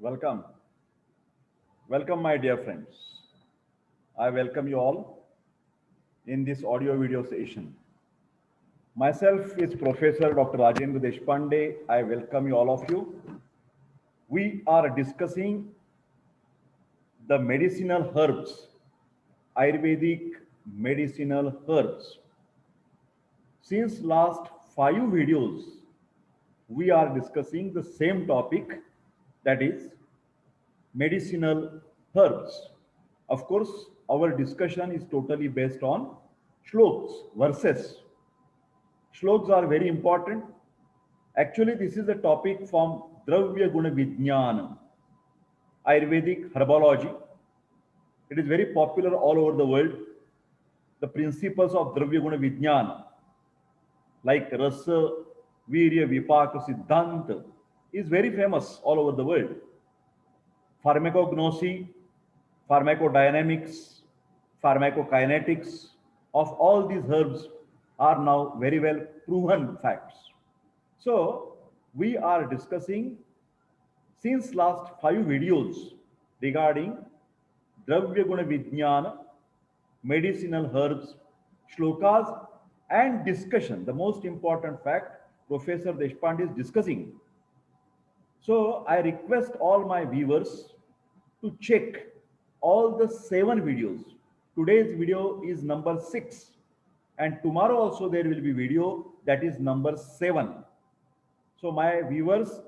Welcome. Welcome, my dear friends. I welcome you all in this audio video session. Myself is Professor Dr. Rajendra Deshpande. I welcome you all of you. We are discussing the medicinal herbs, Ayurvedic medicinal herbs. Since last 5 videos, we are discussing the same topic, that is medicinal herbs. Of course, our discussion is totally based on shlokas, verses. Shlokas are very important. Actually, this is a topic from Dravya Guna Vijnana, Ayurvedic herbology. It is very popular all over the world. The principles of Dravya Guna Vijnana, like Rasa, Virya, Vipaka, Siddhanta, is very famous all over the world. Pharmacognosy, pharmacodynamics, pharmacokinetics of all these herbs are now very well proven facts. So we are discussing since last 5 videos regarding Dravya Guna Vijnana, medicinal herbs, shlokas, and discussion. The most important fact Professor Deshpande is discussing. So I request all my viewers to check all the 7 videos. Today's video is number 6, and tomorrow also there will be video that is number 7. So my viewers,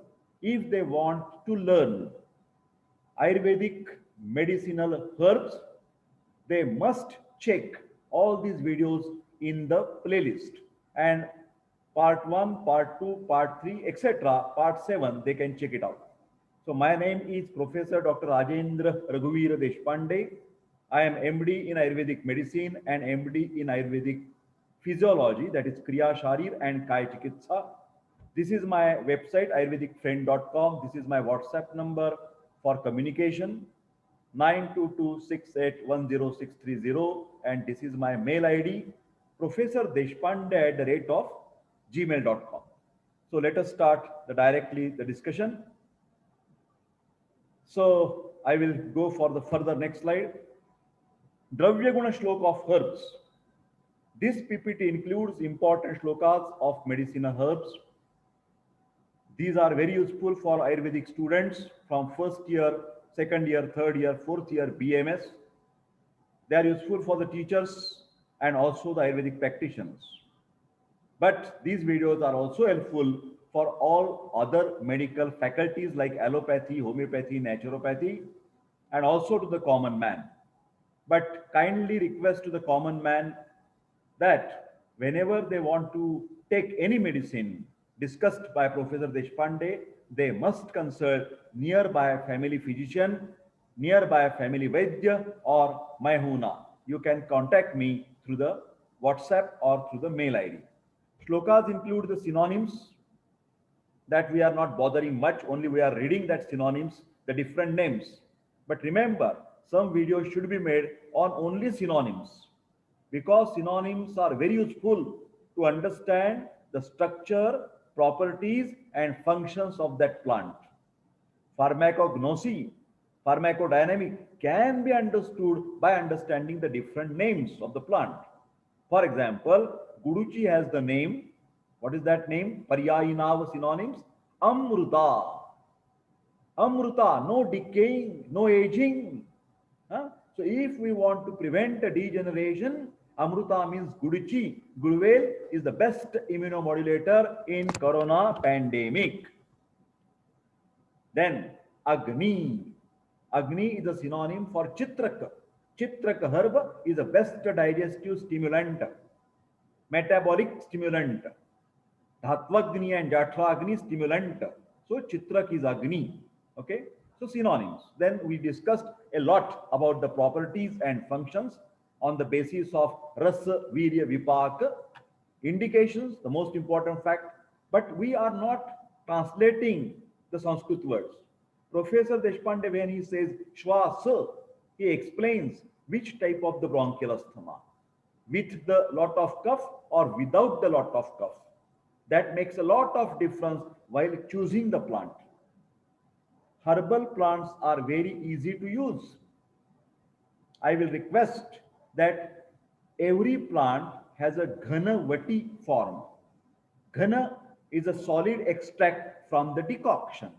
if they want to learn Ayurvedic medicinal herbs, they must check all these videos in the playlist, and part 1, part 2, part 3, etc., part 7, they can check it out. So my name is Professor Dr. Rajendra Raghuveer Deshpande. I am MD in Ayurvedic medicine and MD in Ayurvedic physiology, that is Kriya Sharir and Kaya Chikitsa. This is my website, ayurvedicfriend.com. This is my WhatsApp number for communication, 9226810630, and this is my mail ID, professordeshpande@gmail.com. So let us start directly the discussion. So I will go for the further next slide. Dravya Guna Shloka of herbs. This PPT includes important shlokas of medicinal herbs. These are very useful for Ayurvedic students from first year, second year, third year, fourth year BMS. They are useful for the teachers and also the Ayurvedic practitioners. But these videos are also helpful for all other medical faculties like allopathy, homeopathy, naturopathy, and also to the common man. But kindly request to the common man that whenever they want to take any medicine discussed by Professor Deshpande, they must consult nearby family physician, nearby family Vaidya, or Mahuna. You can contact me through the WhatsApp or through the mail ID. Shlokas include the synonyms that we are not bothering much, only we are reading that synonyms, the different names. But remember, some videos should be made on only synonyms, because synonyms are very useful to understand the structure, properties, and functions of that plant. Pharmacognosy, pharmacodynamic can be understood by understanding the different names of the plant. For example, Guduchi has the name. What is that name? Paryayinav synonyms. Amruta. Amruta, no decaying, no aging. Huh? So if we want to prevent a degeneration, Amruta means Guduchi. Guduvel is the best immunomodulator in corona pandemic. Then Agni. Agni is a synonym for Chitraka. Chitraka herb is the best digestive stimulant, metabolic stimulant. Dhatvagni and Jatragni stimulant. So Chitrak is Agni. Okay. So synonyms. Then we discussed a lot about the properties and functions on the basis of Rasa, Virya, Vipaka. Indications, the most important fact. But we are not translating the Sanskrit words. Professor Deshpande, when he says Shwasa, he explains which type of the bronchial asthma, with the lot of cough or without the lot of cough. That makes a lot of difference while choosing the plant. herbal plants are very easy to use. I will request that every plant has a Ghanavati form. Ghana is a solid extract from the decoction.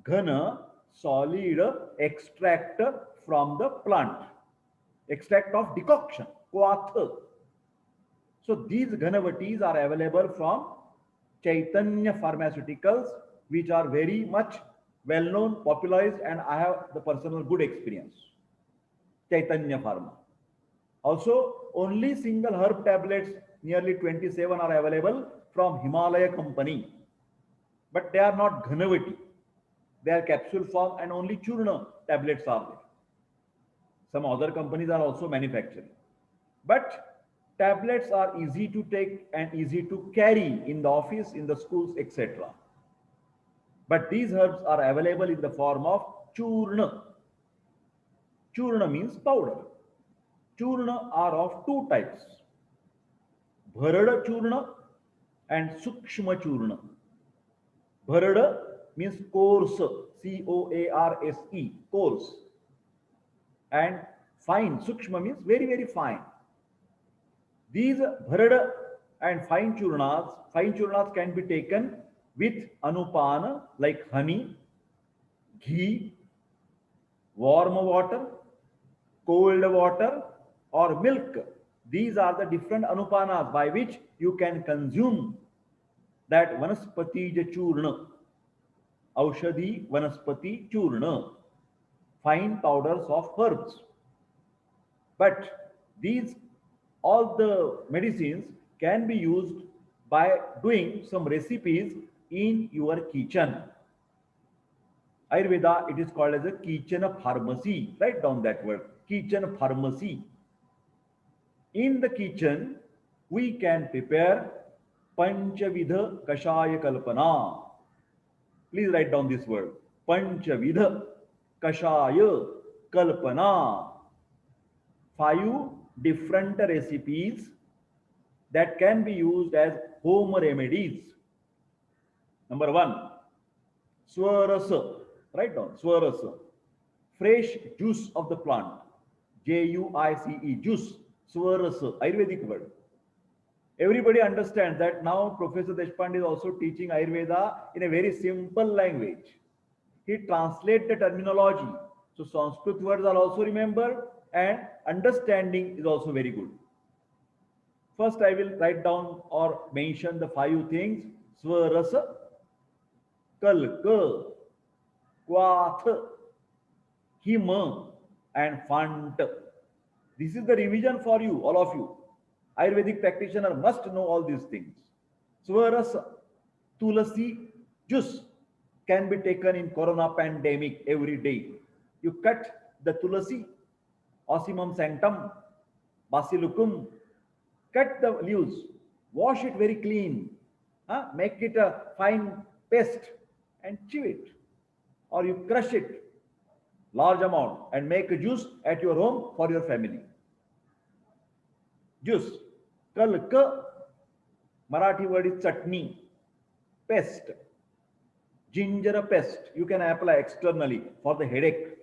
Ghana, solid extract from the plant. Extract of decoction, Quath. So these Ghanavatis are available from Chaitanya Pharmaceuticals, which are very much well known, popularized, and I have the personal good experience. Chaitanya Pharma. Also, only single herb tablets, nearly 27 are available from Himalaya Company. But they are not Ghanavati. They are capsule form and only Churna tablets are there. Some other companies are also manufacturing. But tablets are easy to take and easy to carry in the office, in the schools, etc. But these herbs are available in the form of Churna. Churna means powder. Churna are of two types, Bharada Churna and Sukshma Churna. Bharada means coarse, Coarse, coarse. And fine, Sukshma means very, very fine. These Bharada and fine churnas can be taken with Anupana like honey, ghee, warm water, cold water, or milk. These are the different anupanas by which you can consume that Vanaspati Churna, Aushadhi Vanaspati Churna, fine powders of herbs. But these, all the medicines can be used by doing some recipes in your kitchen. Ayurveda, it is called as a kitchen pharmacy. Write down that word, kitchen pharmacy. In the kitchen, we can prepare Panchavidha Kashaya Kalpana. Please write down this word, Panchavidha Kashaya Kalpana. 5 different recipes that can be used as home remedies. Number 1, Swarasa. Write down, Swarasa. Fresh juice of the plant. Juice, juice. Swarasa, Ayurvedic word. Everybody understands that now Professor Deshpande is also teaching Ayurveda in a very simple language. He translates the terminology. So Sanskrit words are also remembered and understanding is also very good. First, I will write down or mention the 5 things. Swarasa, Kalka, Quath, Hima, and Fant. This is the revision for you, all of you. Ayurvedic practitioner must know all these things. Swarasa, Tulasi juice can be taken in corona pandemic every day. You cut the Tulasi, Ocimum sanctum, Basilicum, cut the leaves, wash it very clean, make it a fine paste and chew it. Or you crush it large amount and make a juice at your home for your family. Juice. Kalka, Marathi word is chutney. Paste. Ginger paste. You can apply externally for the headache.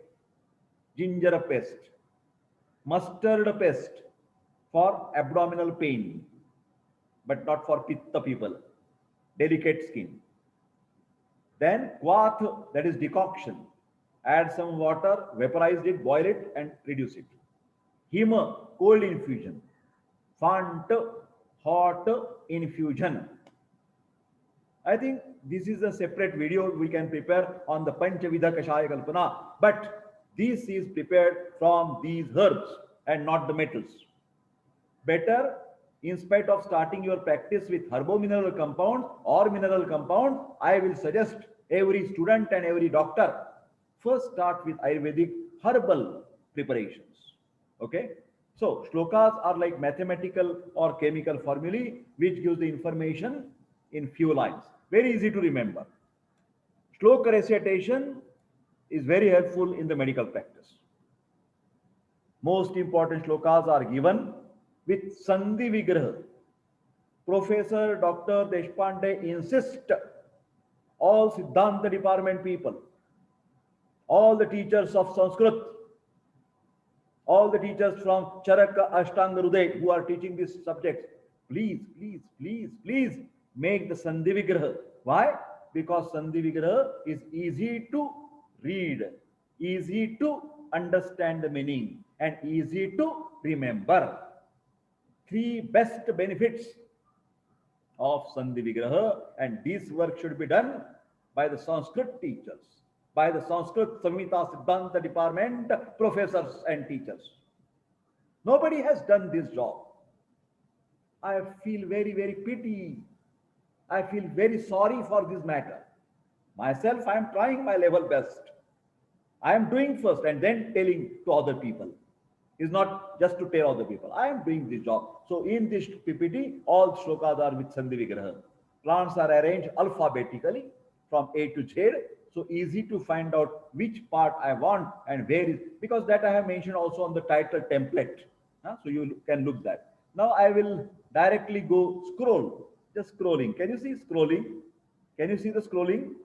Ginger paste. Mustard paste for abdominal pain, but not for pitta people, delicate skin. Then Quath, that is decoction. Add some water, vaporize it, boil it, and reduce it. Hima, cold infusion. Fant, hot infusion. I think this is a separate video we can prepare on the Panchavidha Kashaya Kalpana, but this is prepared from these herbs and not the metals. Better, in spite of starting your practice with herbo-mineral compound or mineral compound, I will suggest every student and every doctor first start with Ayurvedic herbal preparations. Okay? So, shlokas are like mathematical or chemical formulae which gives the information in few lines. Very easy to remember. Shloka recitation is very helpful in the medical practice. Most important shlokas are given with Sandhi Vigraha. Professor Dr. Deshpande insists all Siddhanta department people, All the teachers of Sanskrit, all the teachers from Charaka, Ashtanga, Hruday who are teaching these subjects, please, please, please, please make the Sandhi Vigraha. Why? Because Sandhi Vigraha is easy to read, easy to understand the meaning, and easy to remember. Three best benefits of Sandhi Vigraha, and this work should be done by the Sanskrit teachers, by the Sanskrit Samhita Siddhanta department professors and teachers. Nobody has done this job. I feel very, very pity. I feel very sorry for this matter. Myself, I am trying my level best. I am doing first and then telling to other people. It's not just to tell other people. I am doing this job. So in this PPT, all shlokas are with Sandhi Vigraha. Plants are arranged alphabetically from A to Z. So easy to find out which part I want and where is, because that I have mentioned also on the title template. So you can look that. Now I will directly go scroll, just scrolling. Can you see scrolling? Can you see the scrolling?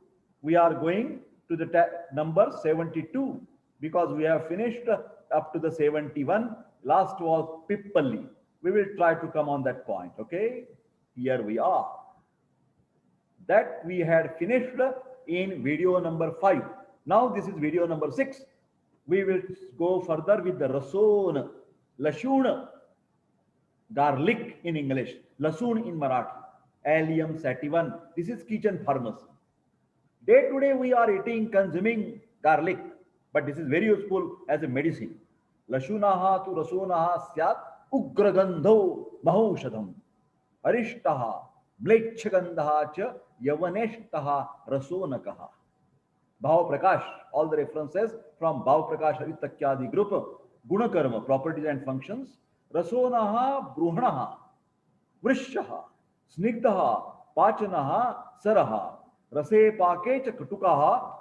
We are going to the number 72 because we have finished up to the 71. Last was Pippali. We will try to come on that point. Okay, here we are. That we had finished in video number 5. Now this is video number 6. We will go further with the Rason, Lashun, garlic in English, Lasun in Marathi, Allium sativum. This is kitchen pharmacy. Day to day we are eating, consuming garlic, but this is very useful as a medicine. Lashunaha tu rasonaha syat ugragandho mahaushadham arishtaha mlechagandha cha yavaneshtaha rasonakaha. Bhav Prakash, all the references from Bhav Prakash Haritakyadi group, Gunakarma, properties and functions, Rasonaha Bruhanaha, Vrishyaha, Snigdaha, Pachanaha, Saraha, Rase Pake Chakatukaha,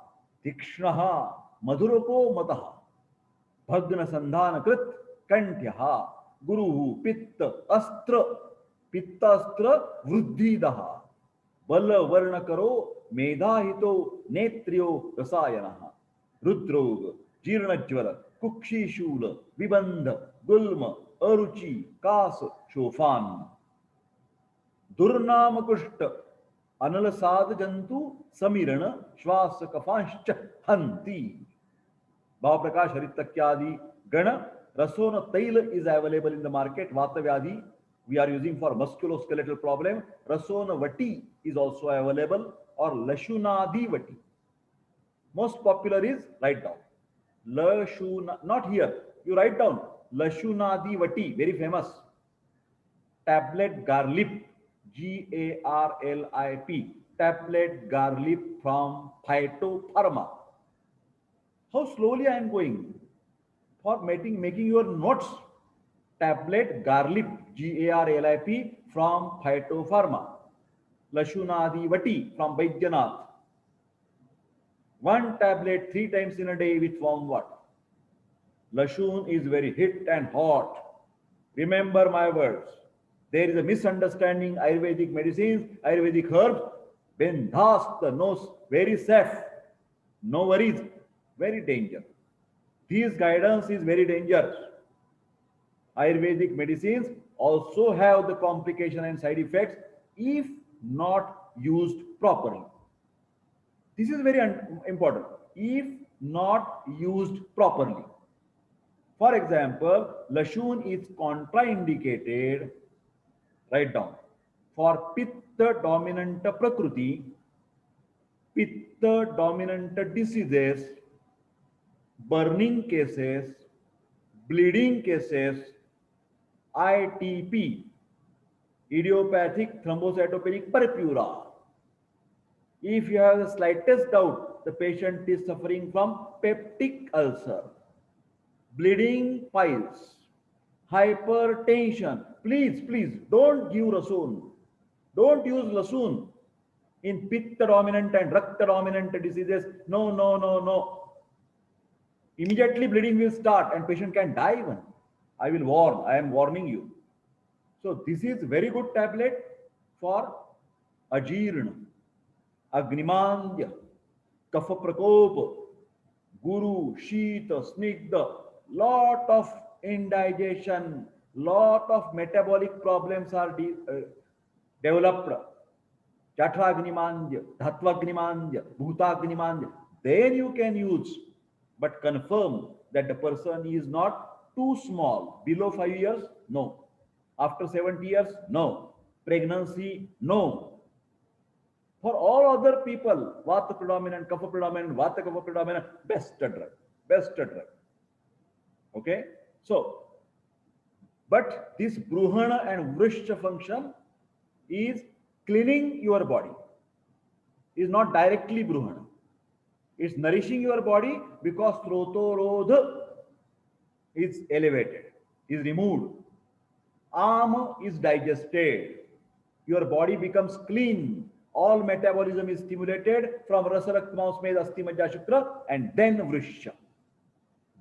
Tikshnaha, Madhuropo Mataha, Bhagna Sandhana Krit, Kantyaha, Guruhu, Pitta, Astra, Pittastra, Vruddhidaha, Bala Varna Karo, Medahito, Netryo, Rasayanaha, Rudrog, Jirnajvala, Kukshi Shula, Vibandha, Gulma, Aruchi, Kas, Shofan, Durnam Kushta, Analasad Jantu, Samirana, Shvasa Kafanshcha, Hanti. Bhava Prakash Haritakyadi Gana, Rasona Taila is available in the market, Vatavyadi. We are using for musculoskeletal problem. Rasona Vati is also available, or Lashunadi Vati. Most popular is, write down. Lashuna, not here. You write down. Lashunadi Vati, very famous. Tablet Garlip, Garlip. Tablet Garlip from Phytopharma. How slowly I am going for making your notes. Tablet Garlip, Garlip from Phytopharma. Lashunadi Vati from Baidyanath. One tablet 3 times in a day with warm water. Lashun is very hot and hot. Remember my words. There is a misunderstanding Ayurvedic medicines, Ayurvedic herbs. Bendhast, no, very safe. No worries. Very dangerous. This guidance is very dangerous. Ayurvedic medicines also have the complication and side effects if not used properly. This is very important. If not used properly. For example, Lashun is contraindicated, write down, for Pitta dominant Prakruti, Pitta dominant diseases, burning cases, bleeding cases, ITP, idiopathic thrombocytopenic purpura. If you have the slightest doubt, the patient is suffering from peptic ulcer, bleeding piles, hypertension, please don't give Rasun. Don't use Lasun in Pitta dominant and Rakta dominant diseases. No. Immediately bleeding will start and patient can die even. I am warning you. So this is very good tablet for Ajirna, Agnimandya, Kapha Prakopa, Guru, Shita, Snigdha, lot of indigestion, lot of metabolic problems are developed. Chatragnimandya, Dhatvagnimandya, Bhutagnimandya. Then you can use, but confirm that the person is not too small. Below 5 years? No. After 70 years? No. Pregnancy? No. For all other people, Vata predominant, Kapha predominant, Vata Kapha predominant, best drug. Best drug. Okay? So, but this Bruhana and Vrishya function is cleaning your body, is not directly Bruhana. It's nourishing your body because Srotorodha is elevated, is removed. Am is digested. Your body becomes clean. All metabolism is stimulated from Rasa Rakta Mausmed Asti Majja Shukra and then Vrishya.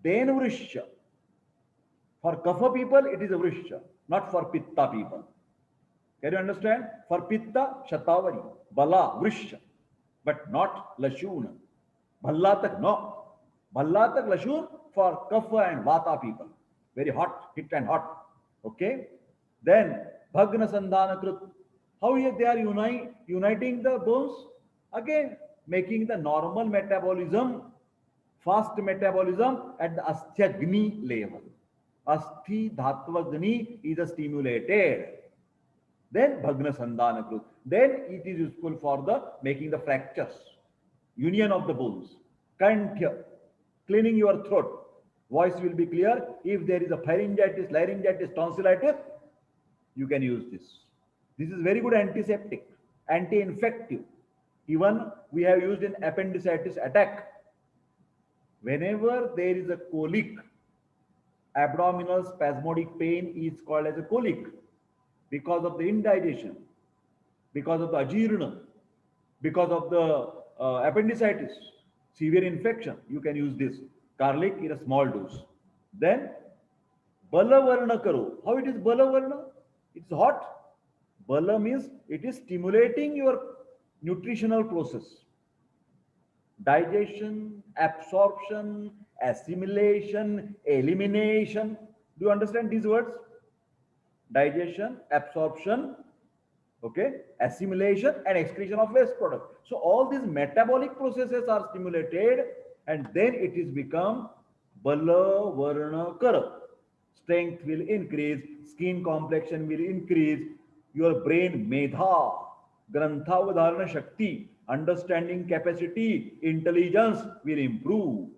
Then Vrishya. For Kapha people, it is a Vrishya, not for Pitta people. Can you understand? For Pitta, Shatavari, Bala, Vrishya, but not Lashuna. Bhallatak, no. Bhallatak, Lashun for Kapha and Vata people. Very hot, hit and hot. Okay? Then, Bhagna Sandhana Krut. How they are uniting the bones? Again, making the normal metabolism, fast metabolism at the Asthyagni level. Asthi Dhatvagni is stimulated. Then Bhagna Sandhana Krut. Then it is useful for the making the fractures, union of the bones. Kanthya, cleaning your throat. Voice will be clear. If there is a pharyngitis, laryngitis, tonsillitis, you can use this. This is very good antiseptic, anti-infective. Even we have used in appendicitis attack. Whenever there is a colic, abdominal spasmodic pain is called as a colic because of the indigestion, because of the ajirna, because of the appendicitis, severe infection. You can use this garlic in a small dose. Then Balavarna karo. How it is Balavarna? It's hot. Bala means it is stimulating your nutritional process. Digestion, absorption, assimilation, elimination. Do you understand these words? Digestion, absorption, okay, assimilation and excretion of waste product. So all these metabolic processes are stimulated and then it is become Bala Varna Kara. Strength will increase, skin complexion will increase, your brain medha, granthavadharana shakti, understanding capacity, intelligence will improve.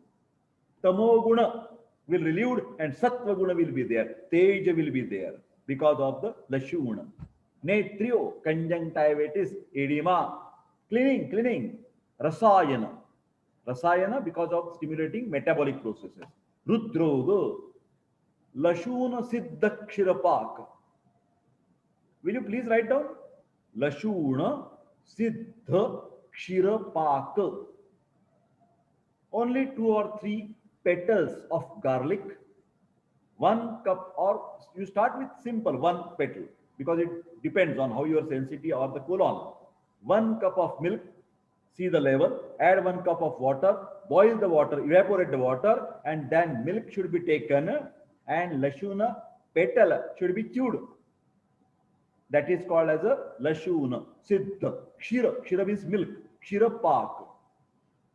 Tamo guna will relieved and sattva guna will be there. Teja will be there because of the lashuna. Netrio, conjunctivitis, edema, cleaning, rasayana. Rasayana because of stimulating metabolic processes. Rudroga, lashuna siddha kshirapak. Will you please write down? Lashuna siddha kshirapak. Only 2 or 3 petals of garlic, 1 cup, or you start with simple 1 petal because it depends on how your sensitivity or the colon. 1 cup of milk, see the level, add 1 cup of water, boil the water, evaporate the water, and then milk should be taken and lashuna petal should be chewed. That is called as a lashuna, siddha, kshira. Kshira means milk, kshira pak.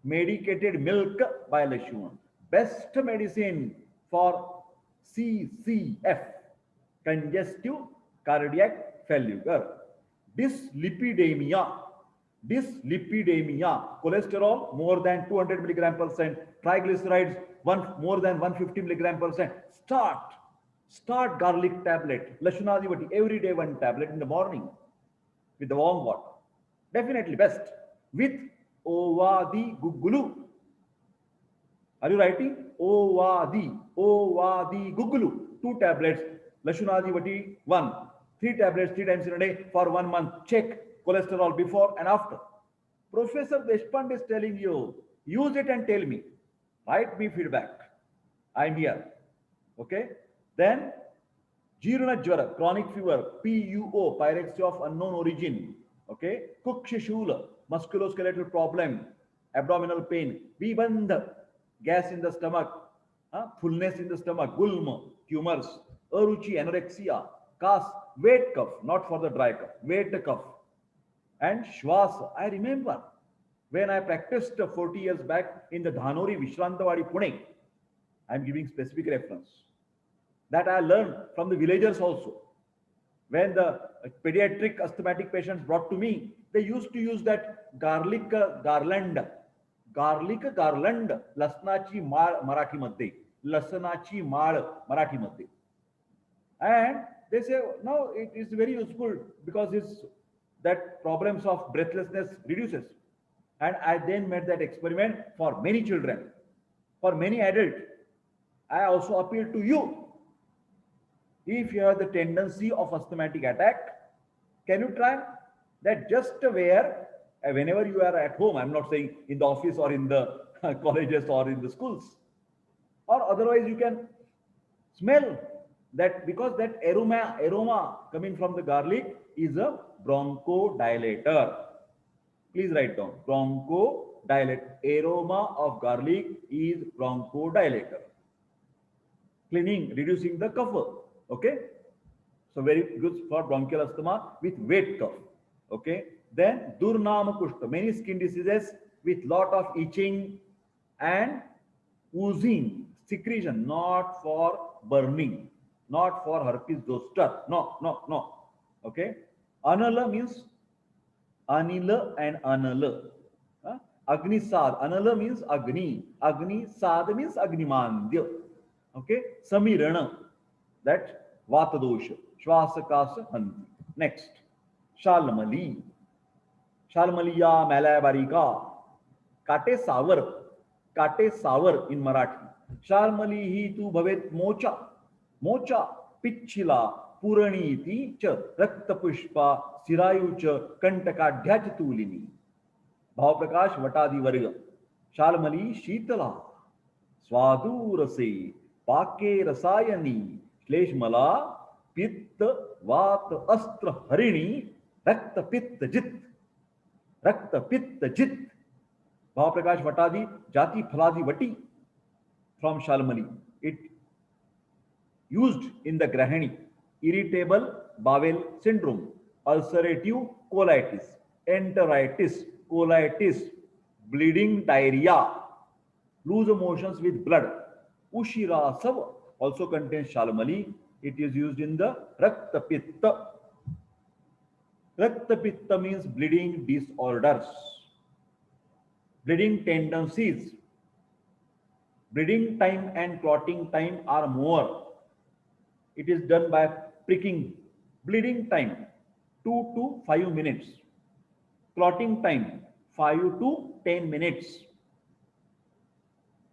Medicated milk by lashuna. Best medicine for CCF, congestive cardiac failure. Dyslipidemia, cholesterol more than 200 milligram percent, triglycerides more than 150 milligram percent. Start garlic tablet, Lashunadivati, every day 1 tablet in the morning with the warm water. Definitely best. With Ovadi Gugulu. Are you writing? Ovadi Gugulu. 2 tablets, Lashunadivati 1. 3 tablets 3 times in a day for 1 month. Check cholesterol before and after. Professor Deshpande is telling you, use it and tell me. Write me feedback. I'm here. Okay? Then, Jiruna Jvara, chronic fever, PUO, pyrexia of unknown origin. Okay? Kukshishula, musculoskeletal problem, abdominal pain, Bibandha, gas in the stomach, fullness in the stomach, gulma, tumors, aruchi, anorexia, kas, wet cough, not for the dry cough, wet cough, and shwasa. I remember when I practiced 40 years back in the Dhanori Vishrantawadi, Pune. I'm giving specific reference that I learned from the villagers also. When the pediatric asthmatic patients brought to me, they used to use that garlic garland, लसणाची माळ मराठीमध्ये, लसणाची माळ मराठीमध्ये. And they say, no, it is very useful because it's that problems of breathlessness reduces. And I then made that experiment for many children, for many adults. I also appeal to you. If you have the tendency of asthmatic attack, can you try that? Just wear whenever you are at home. I'm not saying in the office or in the colleges or in the schools, or otherwise you can smell that, because that aroma coming from the garlic is a bronchodilator. Please write down, bronchodilator. Aroma of garlic is bronchodilator. Cleaning, reducing the cough. Okay, so very good for bronchial asthma with wet cough. Okay, then Durnama Kushta, many skin diseases with lot of itching and oozing secretion, not for burning, not for herpes zoster. No. Okay, Anala means Anila and Anala. Agni Sad, Anala means Agni. Agni Sad means Agnimandya. Okay, Samirana, that Vata dosha, Shwasakasa Hanti. Next, Shalmali. Shalmaliya Malabarika. Kate Savar in Marathi. Shalmali hi tu bhavet mocha, pichila, puraniti cha, raktapushpa, sirayucha, kantakadhyaj tulini. Bhavaprakash Vatadi Varga. Shalmali Shitala. स्वादु रसे पाके रसायनी श्लेष्मला पित्त वात अस्त्र हरिणी रक्त पित्त जित भाव प्रकाश वटादी जाति फलादि वटी from Shalmali. It used in the Grahini, irritable bowel syndrome, ulcerative colitis, enteritis, colitis, bleeding diarrhea, loose motions with blood. Ushira Sava also contains Shalmali. It is used in the Rakta Pitta. Rakta Pitta means bleeding disorders, bleeding tendencies. Bleeding time and clotting time are more. It is done by pricking. Bleeding time 2 to 5 minutes. Clotting time 5 to 10 minutes.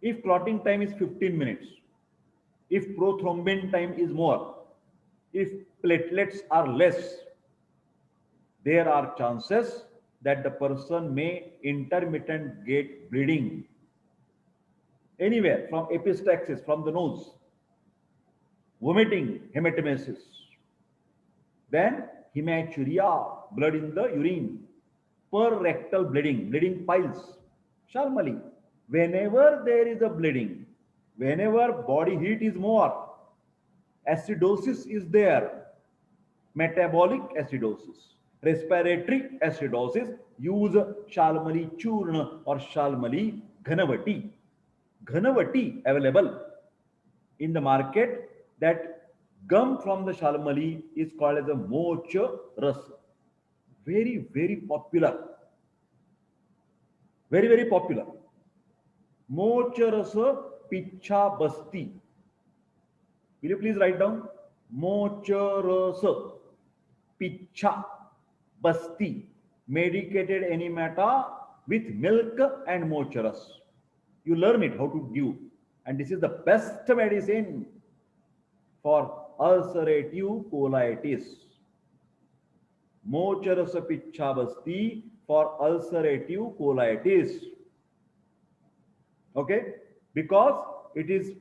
If clotting time is 15 minutes, if prothrombin time is more, if platelets are less, there are chances that the person may intermittent get bleeding anywhere from epistaxis, from the nose, vomiting, hematemesis, then hematuria, blood in the urine, perrectal bleeding, bleeding piles, Shalmali. Whenever there is a bleeding, whenever body heat is more, acidosis is there, metabolic acidosis, respiratory acidosis, use Shalmali Churna or Shalmali Ghanavati. Ghanavati available in the market. That gum from the Shalmali is called as a Mocha Ras. Very, very popular. Very, very popular. Mocha Rasa Picha Basti. Will you please write down? Mocha Rasa Picha Basti. Medicated enemata with milk and mocha ras. You learn it how to give. And this is the best medicine for ulcerative colitis. Mocha Rasa Picha Basti for ulcerative colitis. Okay, because it is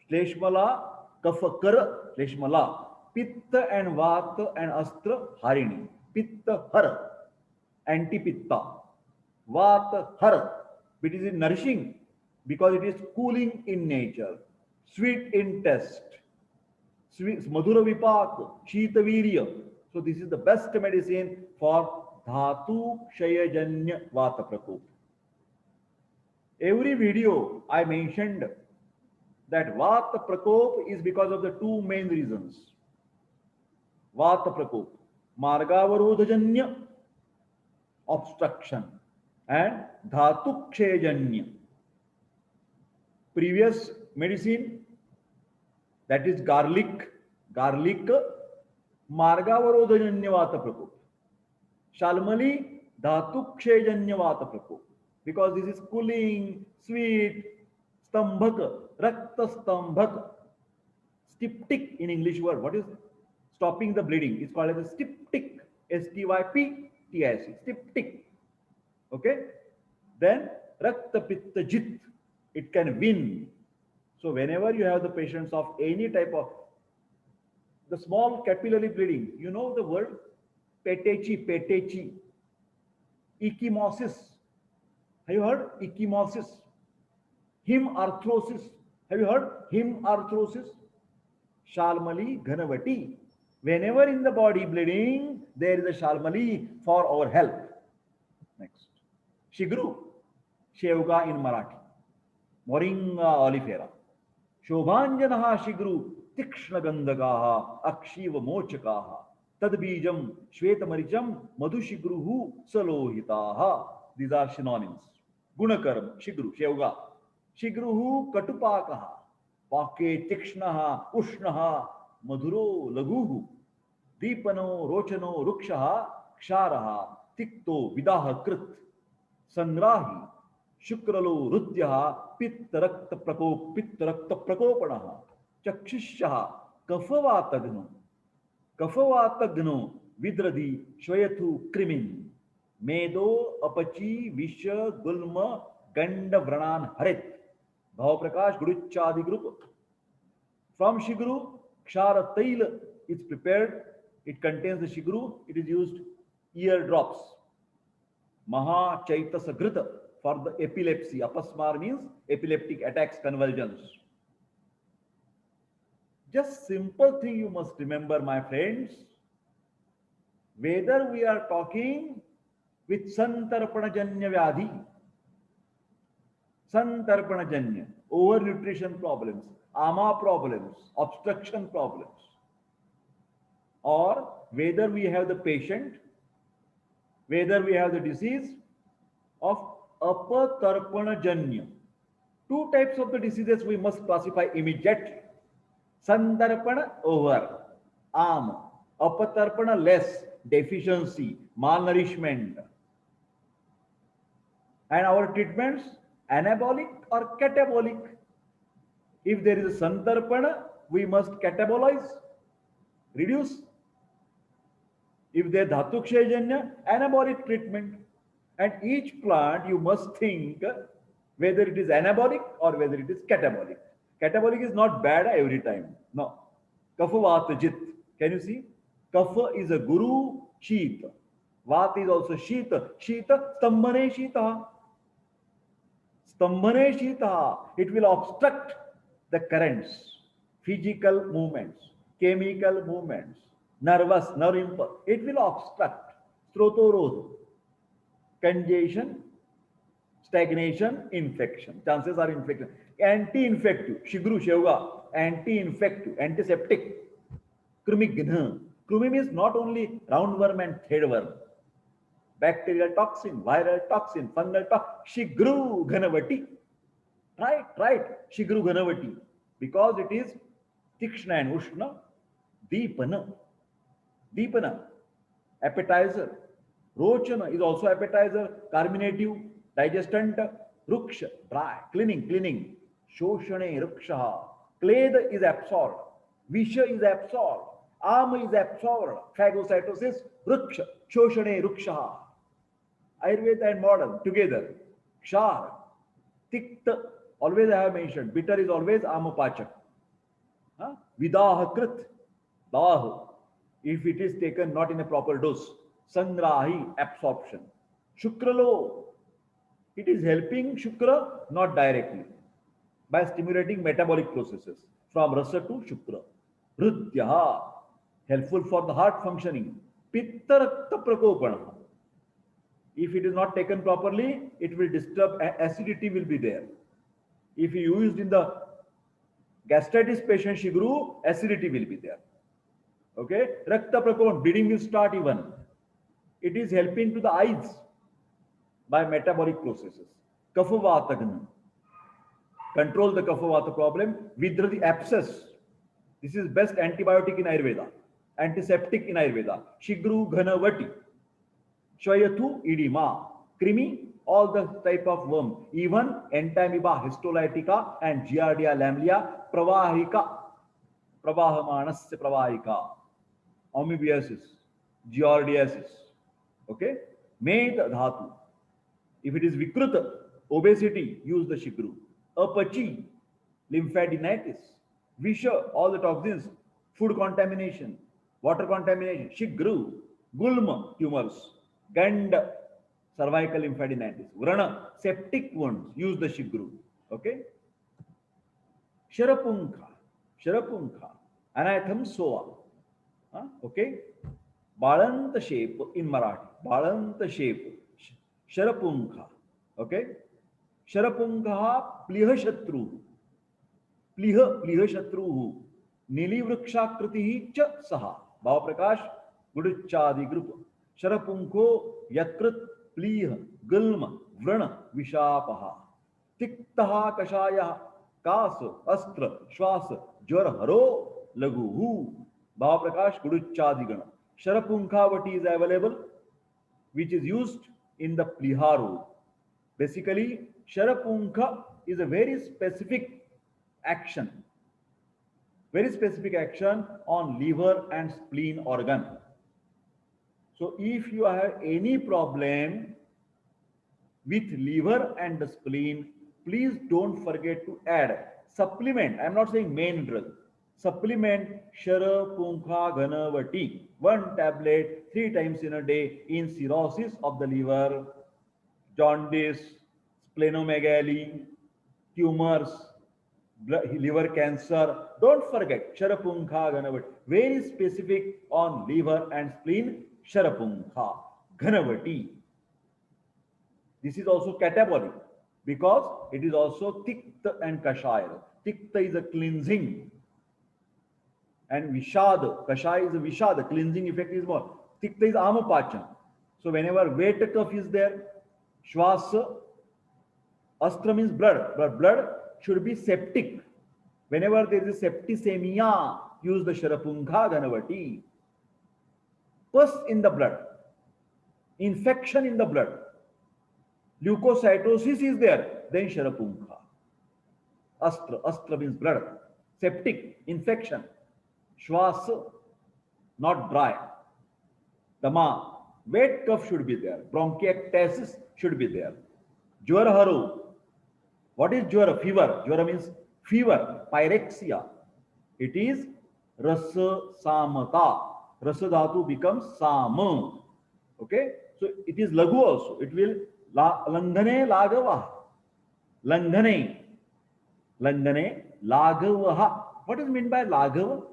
Shleshmala, Kafakar, Shleshmala, Pitta and Vata and Astra, Harini. Pitta Har, Antipitta. Vata Har, it is nourishing. because it is cooling in nature, sweet in taste, sweet, madhura vipak, shita virya. So this is the best medicine for dhatu kshayajanya vata prakop. Every video I mentioned that vata prakop is because of the two main reasons. Vata prakop, margavarodhajanya obstruction and dhatu kshayajanya. Previous medicine, that is garlic margavarodhajanya vata prakop. Shalmali dhatu kshayajanya vata prakop. Because this is cooling, sweet, stambhak, rakta stambhak, styptic in English word. What is stopping the bleeding? It's called as a styptic, STYPTIC, styptic. Okay? Then rakta pitta jit, it can win. So whenever you have the patients of any type of the small capillary bleeding, you know the word petechi, ecchymosis. Have you heard ecchymosis? Hemarthrosis. Have you heard hemarthrosis? Shalmali Ghanavati. Whenever in the body bleeding, there is a Shalmali for our help. Next. Shigru. Shevga in Marathi. Moringa olifera. Shobhanjanaha Shigru. Tikshna Gandagaha. Akshiva Mochakaha. Tadbijam Shvetamaricham Madhushigruhu Salohitaha. These are synonyms. Gunakarm, Shigru, Shevga. Shigruhu Katupakaha. Pake Tikshnaha, Ushnaha, Madhuro Laguhu. Deepano, Rochano, Rukshaha, Ksharaha, Tikto, Vidaha Krit. Sangrahi, Shukralo, Rudyaha, Pittarakta Prakopanaha. Chakshishyaha, Kafavatagno. Kafavatagno, Vidradi, Shwayathu Krimin. Medo, Apachi, Visha, Gulma, Ganda, Vranan, Harit. Bhava Prakash, Guruchadi group. From Shiguru, Kshara Tail is prepared. It contains the Shiguru. It is used ear drops. Maha Chaita Sagrita for the epilepsy. Apasmar means epileptic attacks, convulsions. Just simple thing you must remember, my friends. Whether we are talking with Santarpanajanya Vyadhi, Santarpanajanya, overnutrition problems, ama problems, obstruction problems, or whether we have the patient, whether we have the disease of apatarpanajanya. Two types of the diseases we must classify immediately. Sandarpana over, am, apatarpana less, deficiency, malnourishment. And our treatments, anabolic or catabolic. If there is a sandarpana, we must catabolize, reduce. If there is dhatu kshayajanya, anabolic treatment. And each plant you must think whether it is anabolic or whether it is catabolic. Catabolic is not bad every time. No. Kapha vata jit. Can you see? Kapha is a guru, shita. Vata is also shita. Shita, stambhane shita. Stambhane shita. It will obstruct the currents, physical movements, chemical movements, nervous, nerve impulse. It will obstruct. Strotorodh. Congestion, stagnation, infection. Chances are infection. Anti-infective, Shigru, Shevga, anti-infective, antiseptic. Krumigna. Krumi means not only roundworm and threadworm. Bacterial toxin, viral toxin, fungal toxin. Shigru Ghanavati. Right. Shigru Ghanavati. Because it is Tikshna and Ushna, Deepana. Appetizer. Rochana is also appetizer, carminative, digestant, ruksha, dry, cleaning, shoshane, ruksha, kleda is absorbed, visha is absorbed, ama is absorbed, phagocytosis, ruksha, shoshane, ruksha. Ayurveda and modern together, kshar, tikta, always I have mentioned, bitter is always amapachak. Vidaha krit, dah, if it is taken not in a proper dose. Sangrahi, absorption. Shukralo, It is helping Shukra not directly by stimulating metabolic processes from Rasa to Shukra. Hridyaha, helpful for the heart functioning. Pitta Rakta Prakopana. If it is not taken properly, it will disturb, acidity will be there. If you used in the gastritis patient Shigru, acidity will be there. Okay, Rakta Prakopan, bleeding will start even. It is helping to the eyes by metabolic processes. Kaphavatagna, control the Kaphavata problem. Vidra the abscess. This is best antibiotic in Ayurveda, antiseptic in Ayurveda. Shigru Ghanavati. Shvayathu edema. Krimi, all the type of worm. Even Entamoeba histolytica and Giardia lamblia pravahika. Pravahamanasya pravahika. Amoebiasis, giardiasis. Okay? Med dhatu. If it is vikruta, obesity, use the shigru. Apachi, lymphadenitis. Visha, all the toxins, food contamination, water contamination, shigru. Gulma, tumors. Ganda, cervical lymphadenitis. Vrana, septic wounds, use the shigru. Okay? Sharapunkha, Sharapunkha, Anatham Soa. Okay? Balant shape in Marathi. Balant shape. Sharapunkha. Okay? Sharapunkha pliha shatru. Pliha shatru. Nili vrikshakriti cha saha. Bhava Prakash, Guduchadi group. Sharapunkho yakrit pliha gulma vrana vishapaha. Tiktaha kashaya kas astra shwas jwar haro laguhu. Bhava Prakash Guduchadi. Sharapunkhavati is available, which is used in the Pliharu. Basically, Sharapunkha is a very specific action on liver and spleen organ. So, if you have any problem with liver and the spleen, please don't forget to add supplement. I am not saying main drug. Supplement Sharapunkha Ghanavati, 1 tablet 3 times in a day in cirrhosis of the liver, jaundice, splenomegaly, tumors, liver cancer. Don't forget Sharapunkha Ghanavati, very specific on liver and spleen, Sharapunkha Ghanavati. This is also catabolic because it is also Tikta and Kashaya. Tikta is a cleansing. And Vishad, Kashaya is a Vishad, cleansing effect is more. Tikta is Amapachan. So whenever Veta cough is there, Shwasa, Astra means blood, but blood should be septic. Whenever there is a septicemia, use the Sharapunkha Ghanavati. Pus in the blood, infection in the blood, leukocytosis is there, then Sharapunkha. Astra means blood, septic, infection. Shwasa, not dry. Dama, wet cough should be there. Bronchiectasis should be there. Jwara haru. What is jwara? Fever. Jwara means fever, pyrexia. It is rasa samata. Rasa dhatu becomes sama. Okay? So it is lagu also. It will langane lagava. Langane lagavaha. What is meant by lagava?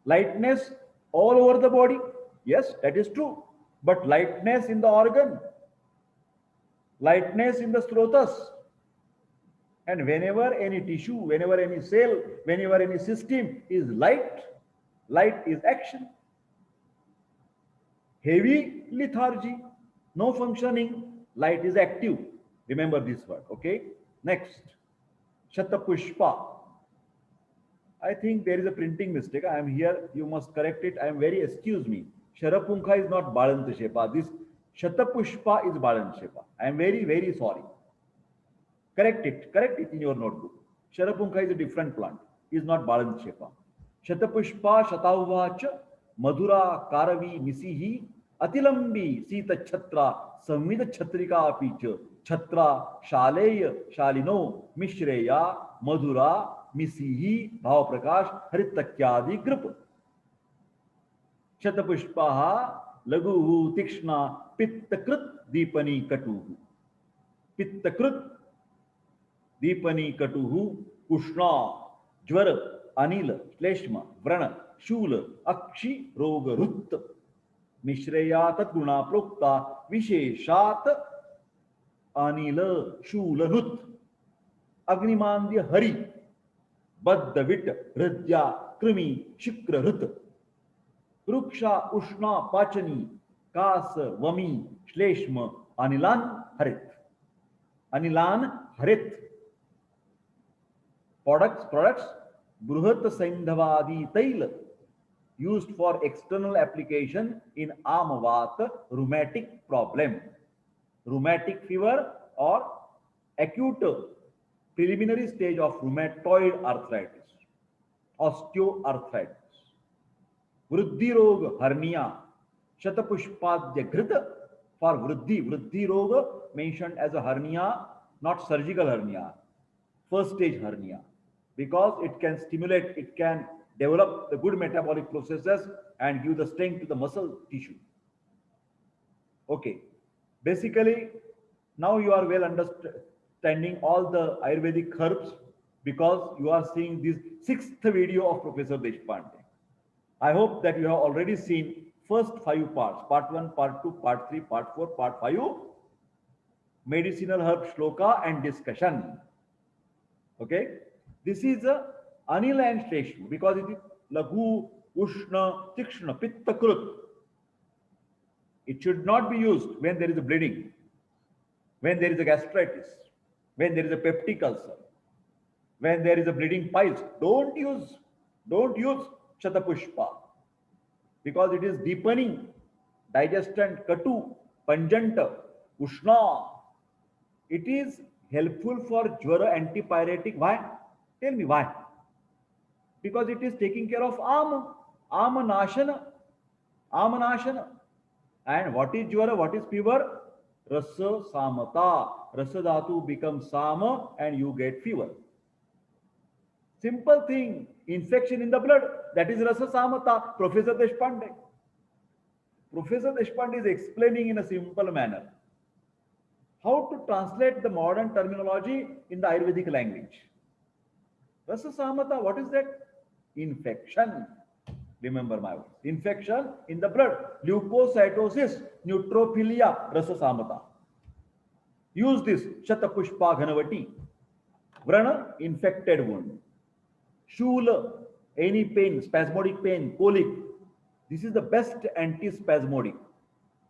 Lightness all over the body. Yes, that is true. But lightness in the organ, lightness in the srotas. And whenever any tissue, whenever any cell, whenever any system is light, light is action. Heavy lethargy, no functioning, light is active. Remember this word, okay? Next, Shatapushpa. I think there is a printing mistake. I am here. You must correct it. I am very, excuse me. Sharapunkha is not Balantashepa. This Shatapushpa is Balantashepa. I am very, very sorry. Correct it in your notebook. Sharapunkha is a different plant. It is not Balantashepa. Shatapushpa Shatauvacha Madhura Karavi Nisihi Atilambi Sita Chatra Samvida Chatrika Apicha Chatra Shaleya Shalino Mishreya Madhura Misihi Bhava Prakash Haritakyadi Group. Shatapushpaha Laguhu Tikshna Pittakrit Deepani Katuhu. पित्तकृत दीपनी कटुः उष्णा ज्वर अनिल श्लेष्म व्रण शूल अक्षि रोग रुत् मिश्रेया तद्गुणा प्रोक्ता विशेषात अनिल शूल रुत् अग्निमांद्य हरि बद्ध विट हृद्या कृमि शुक्र हृत वृक्षा उष्णा पाचनी कास वमी श्लेष्म अनिलान हरित products बृहत सैंधवादी तैल used for external application in आमवात rheumatic problem, rheumatic fever or acute preliminary stage of rheumatoid arthritis, osteoarthritis. वृद्धि रोग hernia, शतपुष्पाद्य घृत for वृद्धि रोग mentioned as a hernia, not surgical hernia, first stage hernia, because it can stimulate, it can develop the good metabolic processes and give the strength to the muscle tissue. Okay, basically now you are well understanding all the Ayurvedic herbs because you are seeing this 6th video of Professor Deshpande. I hope that you have already seen first 5 parts, part 1, part 2, part 3, part 4, part 5, medicinal herb shloka and discussion. Okay, this is a anil and shleshma because it is laghu, ushna, tikshna, pitta, krut. It should not be used when there is a bleeding, when there is a gastritis, when there is a peptic ulcer, when there is a bleeding piles. Don't use shatapushpa because it is deepening, digestant, katu, pungent, ushna. It is helpful for jwara, antipyretic. Why? Tell me why. Because it is taking care of amanashana. And what is jwara? What is fever? Rasa samata. Rasa dhatu becomes sama and you get fever. Simple thing. Infection in the blood. That is rasa samata. Professor Deshpande is explaining in a simple manner how to translate the modern terminology in the Ayurvedic language. Rasa samata, what is that? Infection. Remember my words. Infection in the blood. Leukocytosis, neutrophilia, rasa samata. Use this shatapushpa ghanavati. Vrana, infected wound. Shula, any pain, spasmodic pain, colic. This is the best antispasmodic.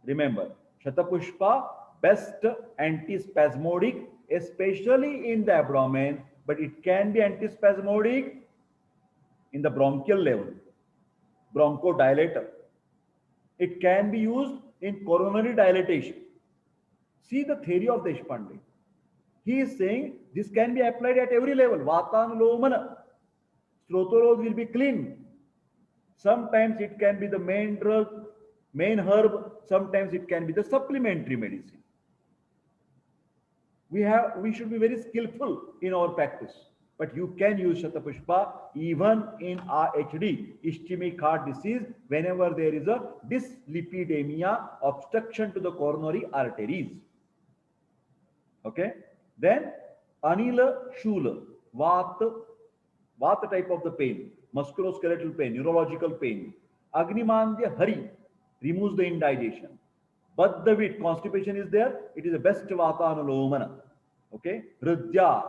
Remember, shatapushpa, best antispasmodic, especially in the abdomen, but it can be antispasmodic in the bronchial level, bronchodilator. It can be used in coronary dilatation. See the theory of Deshpande. He is saying this can be applied at every level. Vatanulomana. Srotorod will be clean. Sometimes it can be the main drug, main herb. Sometimes it can be the supplementary medicine. We should be very skillful in our practice. But you can use shatapushpa even in RHD, ischemic heart disease, whenever there is a dyslipidemia, obstruction to the coronary arteries. Okay. Then anila shula, vata type of the pain, musculoskeletal pain, neurological pain. Agnimandya hari removes the indigestion. Baddhavit, constipation is there. It is the best vatanulomana. Okay. Hridya,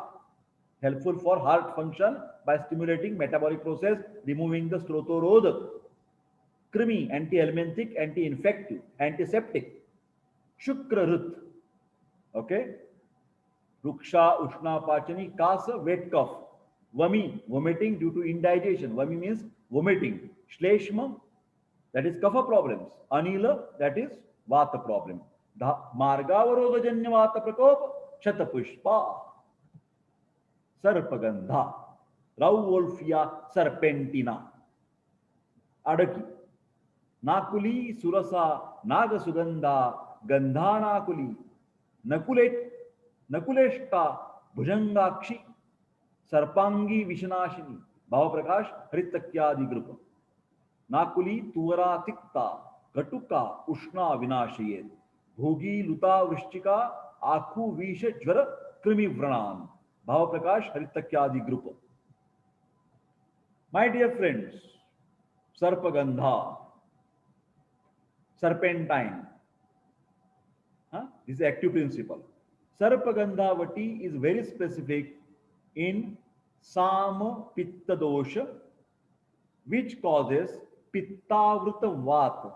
helpful for heart function by stimulating metabolic process, removing the srotorodha. Krimi, anti-helminthic, anti-infective, antiseptic. Shukra Rit. Okay. Ruksha, Ushna, Pachani, Kasa, wet cough. Vami, vomiting due to indigestion. Vami means vomiting. Shleshma, that is kapha problems. Anila, that is vata problem. Margavarodhajanya vata prakopa, shatapushpa. Sarpagandha, Rauwolfia serpentina, Adaki, Nakuli, Surasa, Nagasugandha, Gandhanakuli, Nakuleshta, Bhujangakshi, Sarpangi Vishanashini, Bhavaprakash, Hritakyadi Grupa, Nakuli, Tuvara Tikta, Gatuka, Ushna Vinashayet, Bhogi, Luta, Vrishchika, आखु विष ज्वर कृमि व्रणान भाव प्रकाश हरितक्यादि group. My dear friends, sarpagandha, serpentine, this is active principle. Sarpagandhavati is very specific in Sama Pitta dosha, which causes Pittavrita Vata.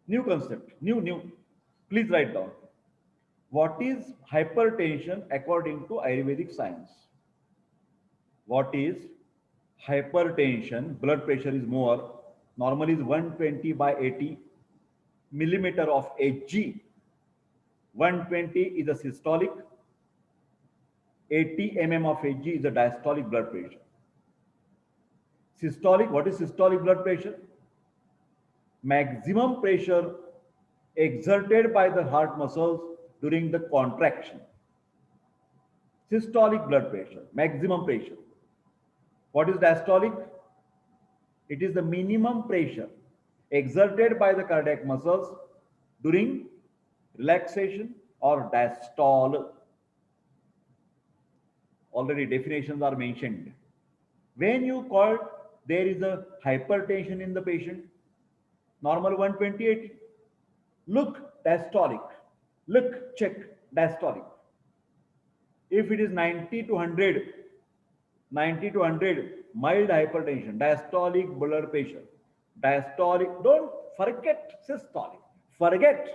New concept, new. Please write down. What is hypertension according to Ayurvedic science? What is hypertension? Blood pressure is more. Normal is 120 by 80 millimeter of Hg. 120 is a systolic. 80 mm of Hg is a diastolic blood pressure. Systolic, what is systolic blood pressure? Maximum pressure exerted by the heart muscles during the contraction. Systolic blood pressure, maximum pressure. What is diastolic? It is the minimum pressure exerted by the cardiac muscles during relaxation or diastole. Already definitions are mentioned. When you call there is a hypertension in the patient, normal 120/80. Look, diastolic. Look, check, diastolic. If it is 90 to 100, 90 to 100, mild hypertension, diastolic blood pressure. Diastolic, don't forget systolic. Forget.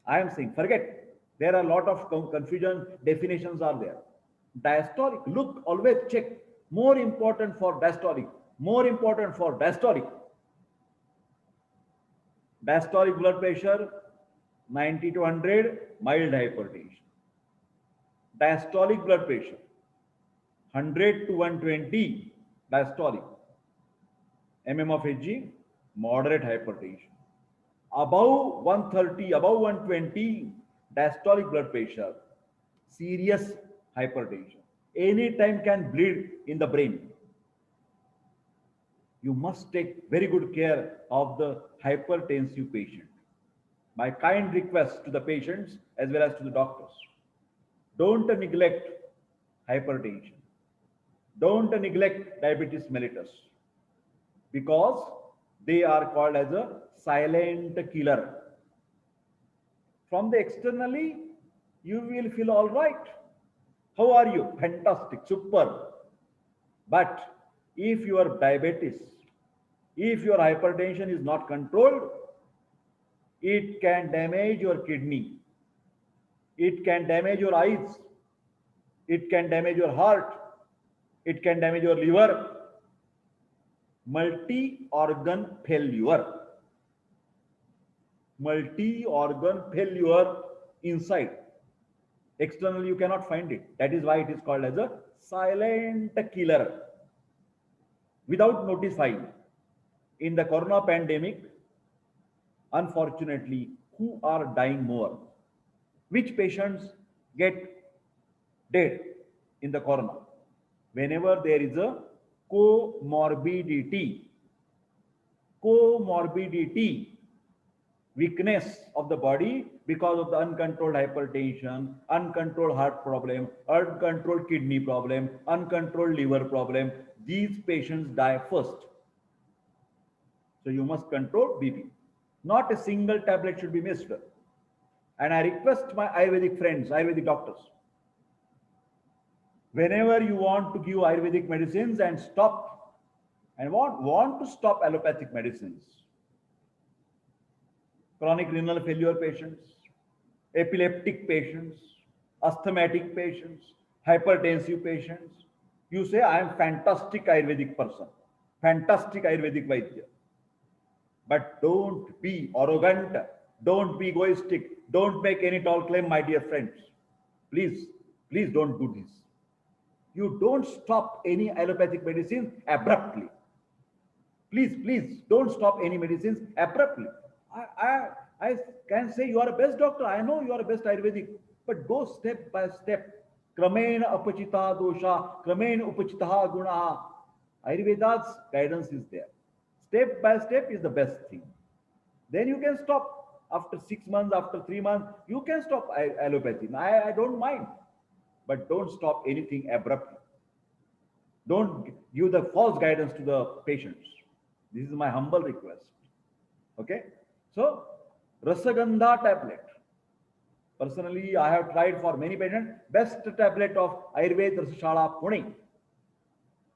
I am saying forget. There are a lot of confusion, definitions are there. Diastolic, look, always check. More important for diastolic. More important for diastolic. Diastolic blood pressure 90 to 100, mild hypertension. Diastolic blood pressure 100 to 120, diastolic. Mm of Hg, moderate hypertension. Above 130, above 120, diastolic blood pressure, serious hypertension. Anytime can bleed in the brain. You must take very good care of the hypertensive patient. My kind request to the patients as well as to the doctors. Don't neglect hypertension. Don't neglect diabetes mellitus because they are called as a silent killer. From the externally, you will feel all right. How are you? Fantastic, super. But if your diabetes, if your hypertension is not controlled, it can damage your kidney. It can damage your eyes. It can damage your heart. It can damage your liver. Multi-organ failure. Multi-organ failure inside. Externally, you cannot find it. That is why it is called as a silent killer. Without notifying. In the corona pandemic, unfortunately, who are dying more? Which patients get dead in the corona? Whenever there is a comorbidity, weakness of the body because of the uncontrolled hypertension, uncontrolled heart problem, uncontrolled kidney problem, uncontrolled liver problem, these patients die first. So you must control BP. Not a single tablet should be missed. And I request my Ayurvedic friends, Ayurvedic doctors, whenever you want to give Ayurvedic medicines and stop and want to stop allopathic medicines, chronic renal failure patients, epileptic patients, asthmatic patients, hypertensive patients, you say, I am fantastic Ayurvedic person, fantastic Ayurvedic Vaidya. But don't be arrogant, don't be egoistic, don't make any tall claim, my dear friends. Please, please don't do this. You don't stop any allopathic medicines abruptly. Please, don't stop any medicines abruptly. I can say you are a best doctor. I know you are a best Ayurvedic, but go step by step. Kramena apachita dosha, kramena upachitaha gunaha. Ayurveda's guidance is there. Step by step is the best thing. Then you can stop. After 6 months, after 3 months, you can stop allopathy. I don't mind, but don't stop anything abruptly. Don't give the false guidance to the patients. This is my humble request. Okay. So, Rasagandha tablet. Personally, I have tried for many patients. Best tablet of Ayurved Rasashala Pune.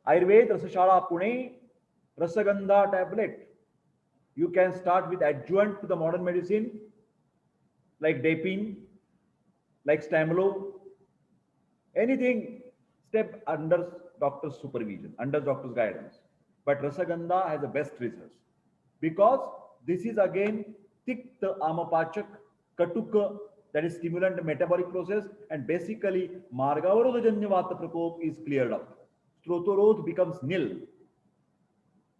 Ayurved Rasashala Pune Rasagandha tablet. You can start with adjuvant to the modern medicine like Dapine, like Stamlo, anything step under doctor's supervision, under doctor's guidance. But Rasagandha has the best results because this is again Tikta Amapachak, Katuka, that is stimulant metabolic process, and basically Margavarodhajanya Vata Prakop is cleared up. Strotorodh becomes nil.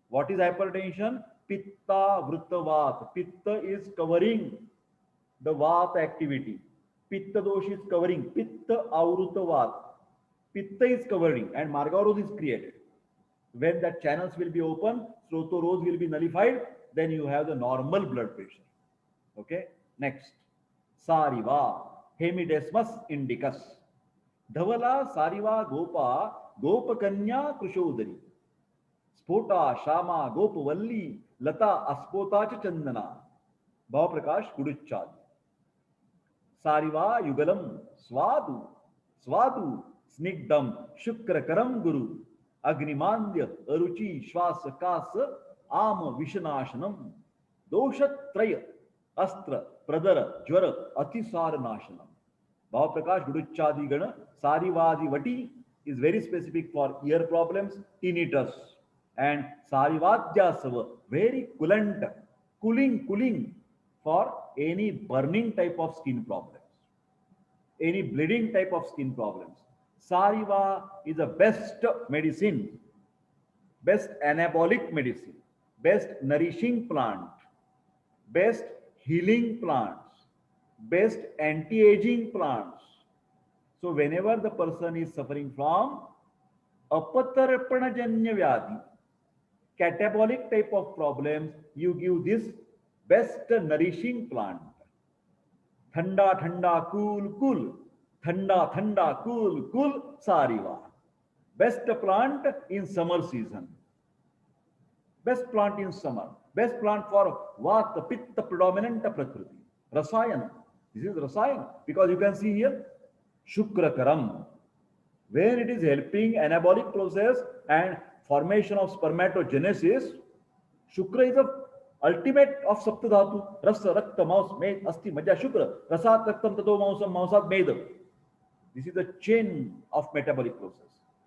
What is hypertension? Pitta Vrittavat. Pitta is covering the Vata activity. Pitta dosh is covering. Pitta Avrutavat. Pitta is covering and Margarodh is created. When that channels will be open, Srotorod will be nullified, then you have the normal blood pressure. Okay. Next. Sariva. Hemidesmus indicus. Dhavala Sariva Gopa Gopakanya Krushodari. Spota Shama Gopavalli Lata Aspota Chandana. Bhava Prakash Kuduchad. Sariva Yugalam Swadu Swadu Snigdam Shukrakaram Guru Agnimandya Aruchi Shwasa Kasa Ama Vishanashanam Doshatraya Astra Pradara Jwara Atisara Nashanam. Bhava Prakash Guduchadi Gana Sarivadi Vati is very specific for ear problems, tinnitus, and Sarivadhyasava, very coolant, cooling for any burning type of skin problems, any bleeding type of skin problems. Sariva is the best medicine, best anabolic medicine, best nourishing plant, best healing plants, best anti-aging plants. So whenever the person is suffering from apatarpanajanya vyadhi, catabolic type of problems, you give this best nourishing plant. Thanda, thanda, cool, cool. Thanda, thanda, cool, cool, Sariva. Best plant in summer season. Best plant in summer. Best plant for Vata, Pitta predominant Prakriti. Rasayana. This is Rasayana. Because you can see here, Shukrakaram. When it is helping anabolic process and formation of spermatogenesis, Shukra is the ultimate of Saptadhatu. Rasa, Rakta, Maus, Med, Asti, Maja, Shukra. Rasat, Raktam, Tato, Mausam, Mausat, Med. This is the chain of metabolic process.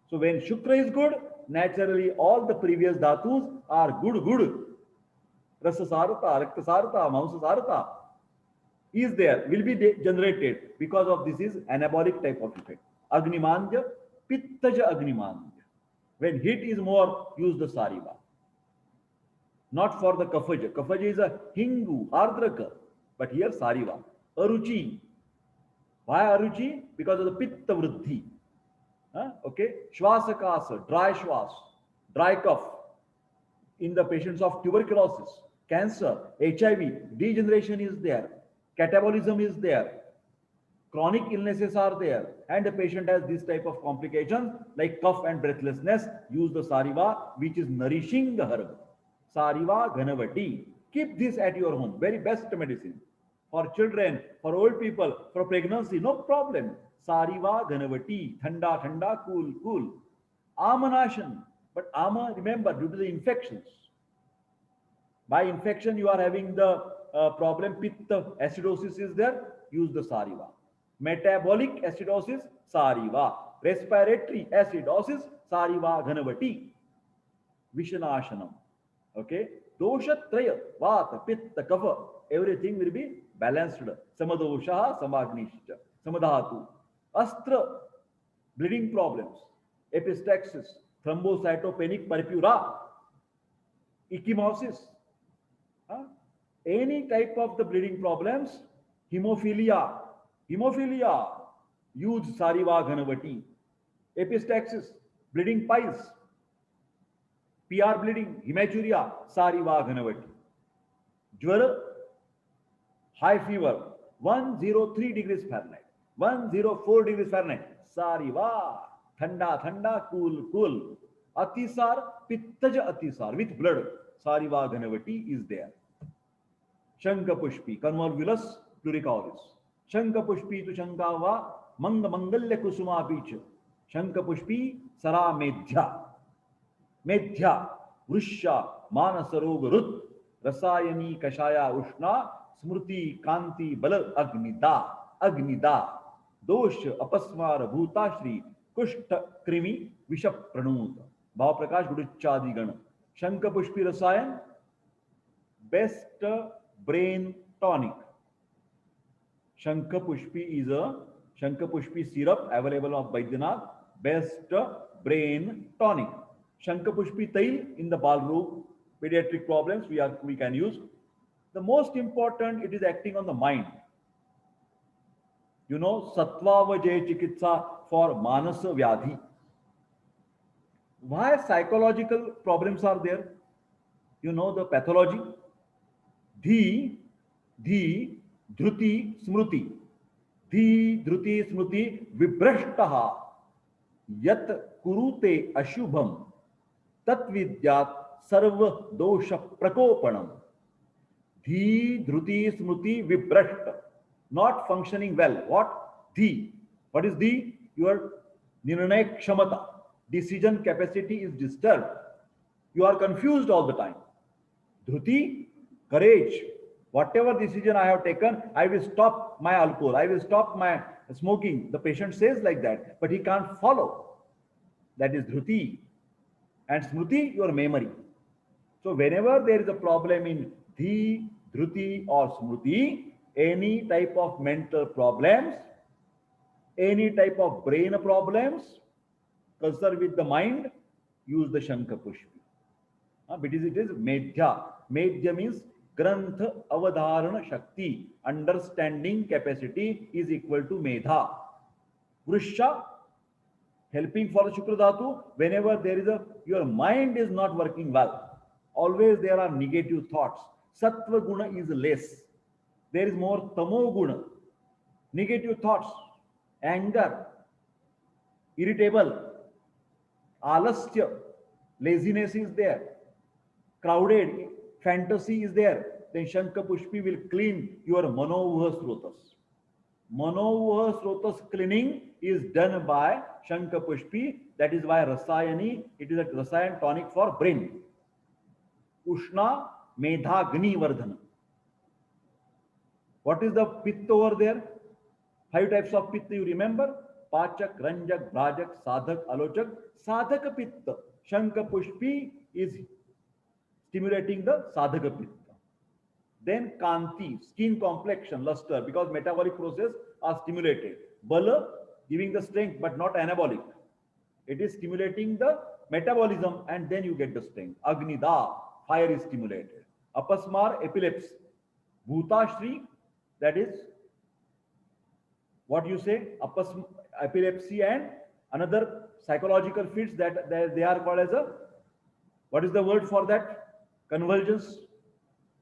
So when Shukra is good, naturally all the previous dhatus are good. Rasa Sarata, Rakta Sarata, Mausa Sarata is there, will be generated because of this is anabolic type of effect. Agnimandya, Pittaja Agnimandya. When heat is more, use the Sariva. Not for the Kafaja. Kafaja is a Hingu, Ardraka. But here Sariva. Aruchi. Why Aruchi? Because of the Pitta Vriddhi. Okay. Shwasakasa, dry shwas, dry cough. In the patients of tuberculosis, cancer, HIV, degeneration is there. Catabolism is there. Chronic illnesses are there. And the patient has this type of complications like cough and breathlessness. Use the Sariva, which is nourishing the herb. Sariva Ghanavati. Keep this at your home. Very best medicine. For children, for old people, for pregnancy, no problem. Sariva Ghanavati. Thanda, thanda, cool, cool. Amanashan. But Ama, remember, due to the infections. By infection, you are having the problem, Pitta, acidosis is there, use the Sariva. Metabolic acidosis, Sariva. Respiratory acidosis, Sariva Ghanavati. Vishanashanam. Okay. Doshatraya, Vata, Pitta, Kapha, everything will be balanced. Samadosha, Samagnisha, Samadhatu. Astra, bleeding problems, epistaxis, thrombocytopenic purpura, ecchymosis, any type of the bleeding problems, hemophilia, use Sariva Ghanavati, epistaxis, bleeding piles, PR bleeding, hematuria, Sariva Ghanavati, Jwara, high fever, 103 degrees Fahrenheit, 104 degrees Fahrenheit. सारी वाह, ठंडा ठंडा, cool cool. Atisar, Pittaj Atisar with blood. Sariva Ghanavati is there. Shankapushpi, convolvulus pluricaudis. Shankapushpi to Shankava, Mangalya Kusuma Beach. Shankapushpi, Sara Medhya. Medhya, Vrishya, Manasarogarut, Rasayani Kashaya Ushna, Smruti Kanti Bala Agnida, Agnida, Dosh Apasmara Bhutashri, Kushta Krimi, Vishap Pranut. भाव प्रकाश गुड़ुच्चादि गण. शंख पुष्पी रसायन, best brain tonic. शंख Pushpi is a शंख Pushpi syrup available of Baidyanath, best brain tonic. शंख पुष्पी तैल in the ballroom, pediatric problems we can use. The most important, it is acting on the mind. You know, Satvavajay Chikitsa for Manasa Vyadhi. Why psychological problems are there? You know the pathology. Dhi, dhruti, smruti. Dhi, dhruti, smruti, vibrashtaha. Yat kurute ashubham. Tat vidyat sarva dosha prakopanam. Dhi, dhruti, smruti, vibrashta. Not functioning well. What? Dhi. What is dhi? Your nirnay kshamata. Decision capacity is disturbed. You are confused all the time. Dhruti, courage. Whatever decision I have taken, I will stop my alcohol, I will stop my smoking. The patient says like that, but he can't follow. That is dhruti. And smruti, your memory. So whenever there is a problem in dhi, dhruti or smruti, any type of mental problems, any type of brain problems, concerned with the mind, use the Shankha Pushpi. Because it is Medhya. Medhya means Grantha Avadharana Shakti. Understanding capacity is equal to Medha. Vrishya, helping for the Shukra Dhatu, whenever there is your mind is not working well. Always there are negative thoughts. Sattva Guna is less. There is more Tamo Guna. Negative thoughts, anger, irritable, alasya, laziness is there, crowded, fantasy is there, then Shankha Pushpi will clean your Manovah Srotas. Manovah Srotas cleaning is done by Shankha Pushpi. That is why Rasayani, it is a Rasayan tonic for brain. Ushna Medha Gni Vardhana. What is the Pitta over there? 5 types of Pitta you remember? Pachak, Ranjak, Brajak, Sadhak, Alochak. Sadhaka Pitta. Shankha Pushpi is stimulating the Sadhaka Pitta. Then Kanti, skin complexion, luster, because metabolic process are stimulated. Bala, giving the strength, but not anabolic. It is stimulating the metabolism and then you get the strength. Agnida, fire is stimulated. Apasmar, epilepsy. Bhutashri, that is what you say, epilepsy and another psychological fits that they are called as a, what is the word for that? Convulsions?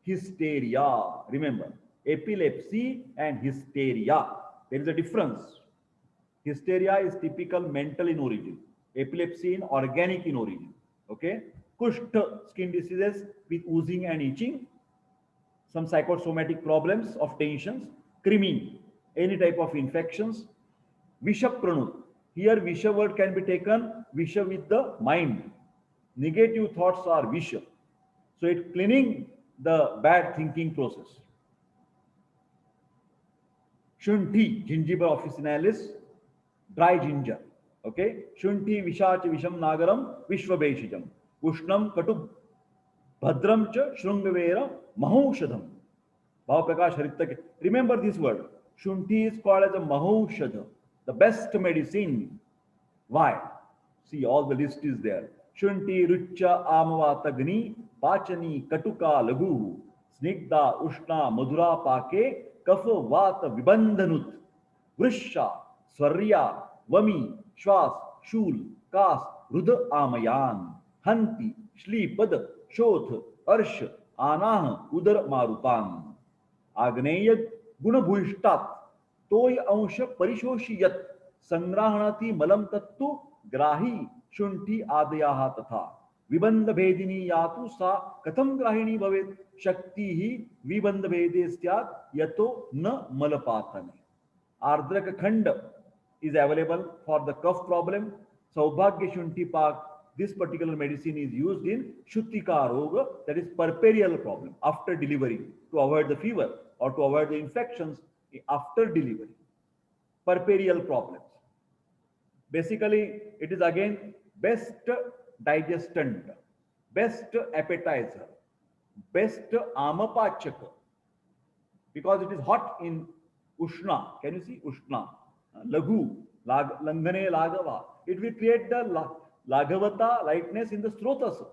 Hysteria. Remember, epilepsy and hysteria. There is a difference. Hysteria is typical mental in origin. Epilepsy in organic in origin. Okay? Kushta, skin diseases with oozing and itching. Some psychosomatic problems of tensions. Krimi, any type of infections. Visha pranut. Here Visha word can be taken Visha with the mind. Negative thoughts are Visha. So it cleaning the bad thinking process. Shunti, gingiva officinalis, dry ginger. Okay. Shunti Vishacha Visham Nagaram Vishvabeshijam. Ushnam Katub Bhadram Cha Shrungavera Mahaushadam. Bhava Prakash Haritake. Remember this word. Shunti is called as a Mahaushadha, the best medicine. Why? See, all the list is there. Shunti Rucha Amavatagni Pachani Katuka Lagu Snigda Ushna Madhura Pake Kafa Vata Vibandhanut Vrishya Swarya Vami Shwas Shul Kas Rudha Amayan Hanti Shli Pad Shoth Arsh Anah Udar Marutan. आग्नेय गुणभूयिष्ठात तोय अंश परिशोषियत संग्रहणाती मलम तत्तु ग्राही शुंठी आदयाः तथा विबंध भेदिनी यातु सा कथम ग्राहिणी भवेत शक्ति ही विबंध भेदे स्यात् यतो न मलपातने. आर्द्रक खंड is available for the cough problem. Saubhagya Shunti Pak, this particular medicine is used in Shuttika Roga, that is puerperial problem after delivery to avoid the fever or to avoid the infections after delivery. Puerperial problems. Basically, it is again best digestant, best appetizer, best amapachaka, because it is hot in Ushna. Can you see Ushna? Laghu, Langhane Lagava. It will create the Lagavata, lightness in the Srotas.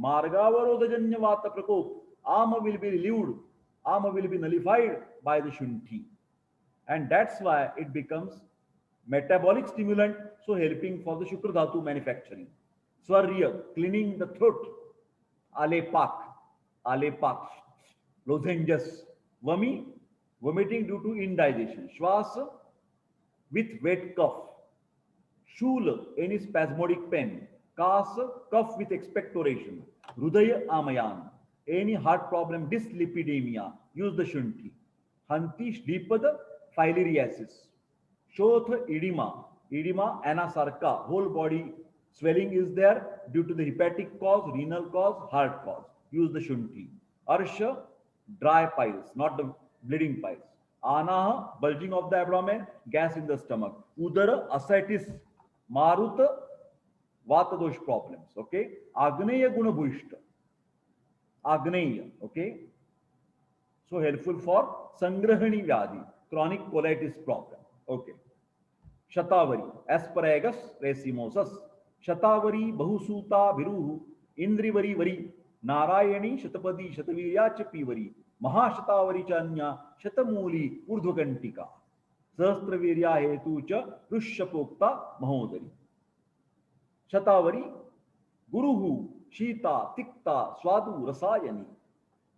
Margavarodajanya Vata Prakop. Ama will be relieved. Ama will be nullified by the Shunti. And that's why it becomes metabolic stimulant, so helping for the Shukra Dhatu manufacturing. Swarya, cleaning the throat. Alepak, lozenges. Vami, vomiting due to indigestion. Shwas, with wet cough. Shul, any spasmodic pain. Kas, cough with expectoration. Rudaya amayan, any heart problem, dyslipidemia. Use the Shunti. Hanti Shlipad, filariasis. Shoth edema, anasarca, whole body swelling is there due to the hepatic cause, renal cause, heart cause. Use the Shunti. Arsha, dry piles, not the bleeding piles. Anaha, bulging of the abdomen, gas in the stomach. Udara, ascites. Maruta, vatadosh problems. Okay. Agneya guna bhuishta. Agneya. Okay. So helpful for Sangrahani Vyadi, chronic colitis problem. Okay. Shatavari, Asparagus racemosus. Shatavari, Bahusuta, Viruhu, Indrivari Vari, Narayani, Shatapadi, Shatavirya Chapivari, Mahashatavari Chanya, Shatamuli, Urdhvakantika. Sahasravirya hetu cha Rushyapokta Mahodari. Shatavari, Guruhu, Shita, Tikta, Swadu, Rasayani,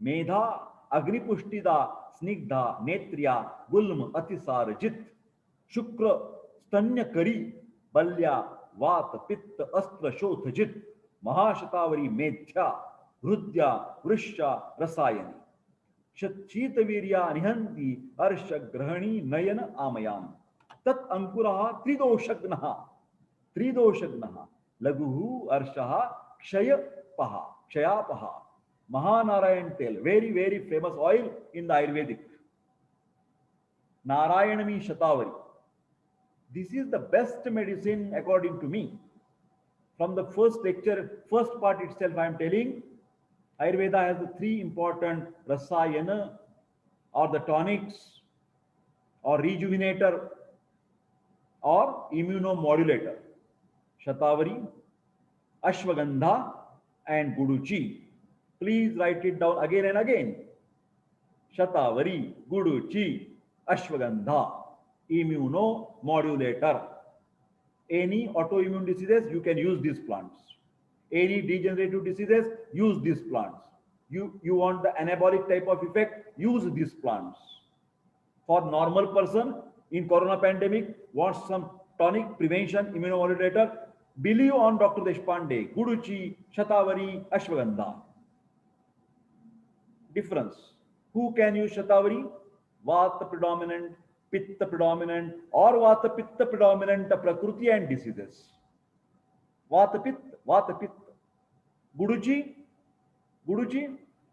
Medha, Agnipuštida, Snigdha, Netriya, Gulm, Atisar, Jit, Shukra, Stanya Kari, Balya, Vata, Pitta, Astra, Shotha, Jit, Mahashatavari, Medhya, Hrudya, Vrishya, Rasayani. शीतवीर्या निहंती अर्श ग्रहणी नयन आमयान तत् अंकुरः त्रिदोषग्नः लघुः अर्षः क्षयापः महानारायण तेल very famous oil in the Ayurvedic. Narayanami Shatavari, this is the best medicine according to me. From the first lecture, first part itself, I am telling Ayurveda has the three important rasayana or the tonics or rejuvenator or immunomodulator. Shatavari, Ashwagandha and Guduchi. Please write it down again and again. Shatavari, Guduchi, Ashwagandha, immunomodulator. Any autoimmune diseases, you can use these plants. Any degenerative diseases, use these plants. You want the anabolic type of effect, use these plants. For normal person in corona pandemic, wants some tonic prevention immunomodulator, believe on Dr. Deshpande, Guduchi, Shatavari, Ashwagandha. Difference. Who can use Shatavari? Vata predominant, Pitta predominant, or Vata Pitta predominant Prakriti and diseases. Vata Pitta. Guduchi,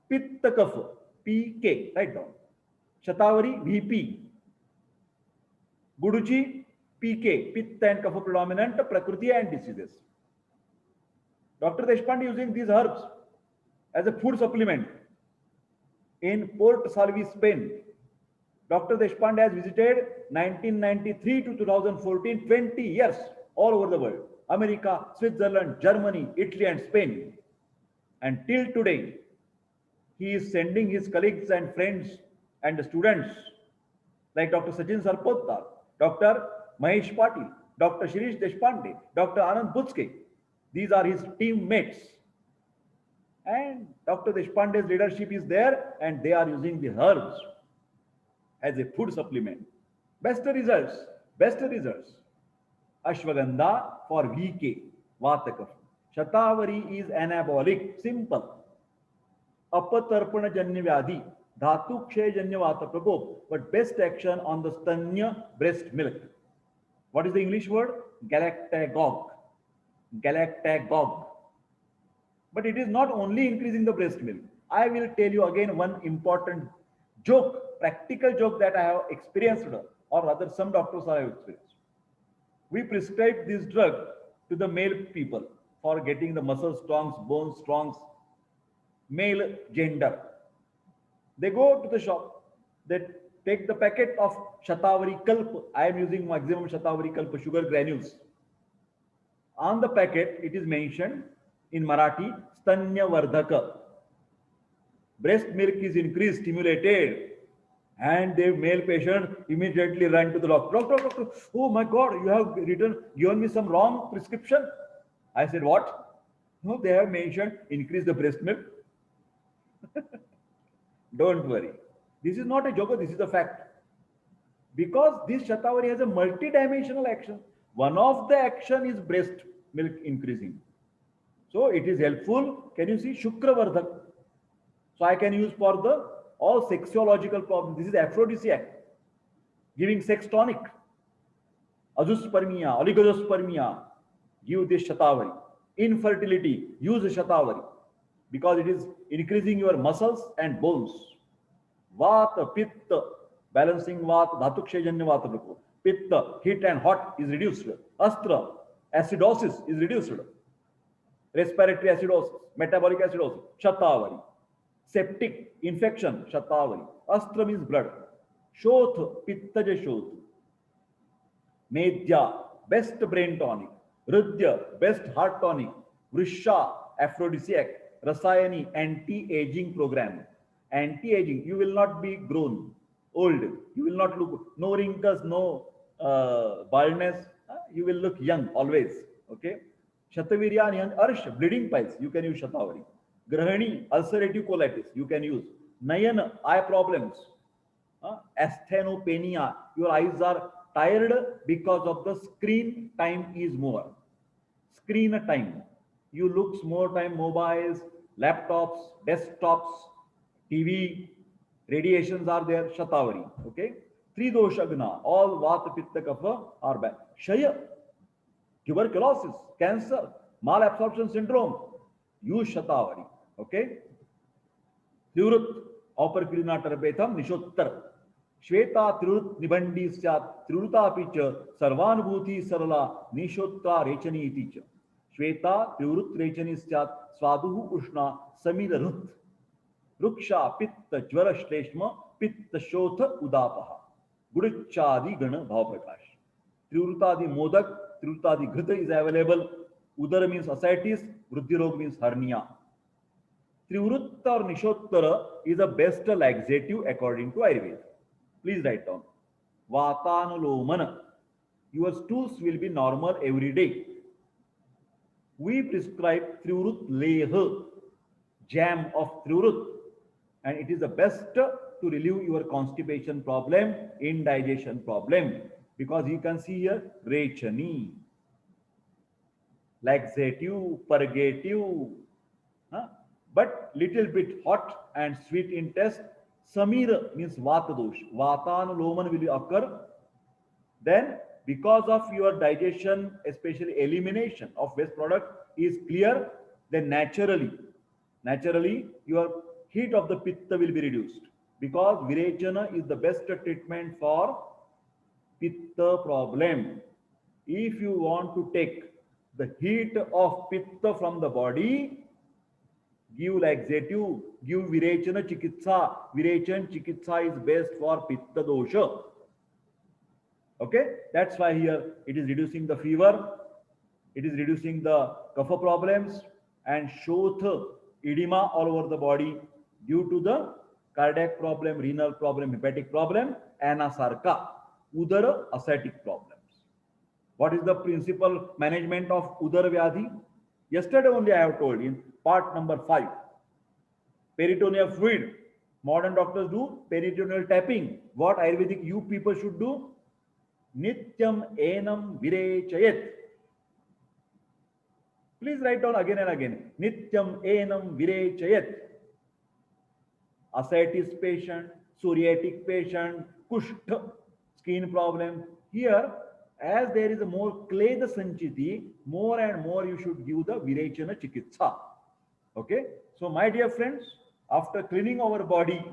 Pitta Kapha, PK, write down. Shatavari, VP. Guduchi, PK, Pitta and Kapha predominant, Prakriti and diseases. Dr. Deshpande using these herbs as a food supplement in Port Salvi, Spain. Dr. Deshpande has visited 1993 to 2014, 20 years all over the world. America, Switzerland, Germany, Italy and Spain. And till today, he is sending his colleagues and friends and students like Dr. Sachin Sarpottar, Dr. Mahesh Patil, Dr. Shirish Deshpande, Dr. Anand Butske. These are his teammates. And Dr. Deshpande's leadership is there and they are using the herbs as a food supplement. Best results, best results. Ashwagandha for VK, Vata Kapha. Shatavari is anabolic, simple. अपतर्पणजन्य व्याधि, धातु क्षयजन्य वात प्रकोप, but best action on the stanya breast milk. What is the English word? Galactagogue. Galactagogue. But it is not only increasing the breast milk. I will tell you again one important joke, practical joke that I have experienced, or rather some doctors have experienced. We prescribe this drug to the male people for getting the muscle strongs, bones strongs, male gender. They go to the shop, they take the packet of Shatavari Kalp. I am using maximum Shatavari Kalp sugar granules. On the packet, it is mentioned in Marathi, Stanya Vardhaka. Breast milk is increased, stimulated. And the male patient immediately ran to the doctor. Doctor, oh my God, you have given me some wrong prescription. I said, what? No, they have mentioned increase the breast milk. Don't worry. This is not a joke, this is a fact. Because this Shatavari has a multi-dimensional action. One of the action is breast milk increasing. So it is helpful. Can you see Shukravardhak? So I can use for the all sexuological problems. This is aphrodisiac, giving sex tonic. Azoospermia, oligospermia, give this Shatavari. Infertility, use Shatavari. Because it is increasing your muscles and bones. Vata, Pitta, balancing Vata, Dhatukshayajanya Vata Prako. Pitta, heat and hot is reduced. Astra, acidosis is reduced. Respiratory acidosis, metabolic acidosis, Shatavari. Septic infection, Shatavari. Astra means blood. Shoth, Pittaja Shoth. Medhya, best brain tonic. Hridya, best heart tonic. Vrisha, aphrodisiac. Rasayani, anti-aging program. Anti-aging, you will not be grown old. You will not look, no wrinkles, no baldness. You will look young always. Okay. Shatavirya, Arsh, bleeding piles, you can use Shatavari. Grahani, ulcerative colitis, you can use. Nayan, eye problems. Asthenopenia, your eyes are tired because of the screen time is more. Screen time. You look more time mobiles, laptops, desktops, TV, radiations are there, Shatavari. Okay. Three doshagna, all Vata, Pitta, Kapha are bad. Shaya, tuberculosis, cancer, malabsorption syndrome, use Shatavari. Okay. Trivrut, Auperculina terbetam, Nishottar. Shweta Trivrut Nibandi Syat, Trivruta Picha, Sarvanubhuti Sarala, Nishotra Rechani Ticha. Shweta Trivrut Rechani Syat, Swaduhu Ushna, Samira Ruth. Ruksha Pitta Jvara Shleshma, Pitta Shotha Udapaha. Gudichadi Gana Bhavaprakash. Trivrutadi Modak, Trivrutadi Ghrita is available. Udara means ascites, Vruddhirog means hernia. Trivrutta or Nishottara is the best laxative according to Ayurveda. Please write down. Vatanulomana. Your stools will be normal every day. We prescribe Trivrut Leha, jam of Trivrut, and it is the best to relieve your constipation problem, indigestion problem, because you can see here Rechani, laxative, purgative, but little bit hot and sweet in taste. Samira means Vata dosh. Vatanuloman will occur. Then, because of your digestion, especially elimination of waste product is clear, then naturally your heat of the Pitta will be reduced. Because Virechana is the best treatment for Pitta problem. If you want to take the heat of Pitta from the body, give laxative, give Virechana Chikitsa. Virechan Chikitsa is best for Pitta dosha. Okay, that's why here it is reducing the fever, it is reducing the kapha problems and Shotha, edema all over the body due to the cardiac problem, renal problem, hepatic problem, Anasarka, Udara ascitic problems. What is the principal management of Udara Vyadhi? Yesterday only I have told in part number 5. Peritoneal fluid, Modern doctors do peritoneal tapping. What Ayurvedic you people should do? Nityam enam virechayet. Please write down again and again. Nityam enam virechayet. Ascites patient, psoriatic patient, Kushta, skin problem. Here, as there is a more kleda sanchiti, more and more you should give the virechana chikitsa. Okay. So, my dear friends, after cleaning our body,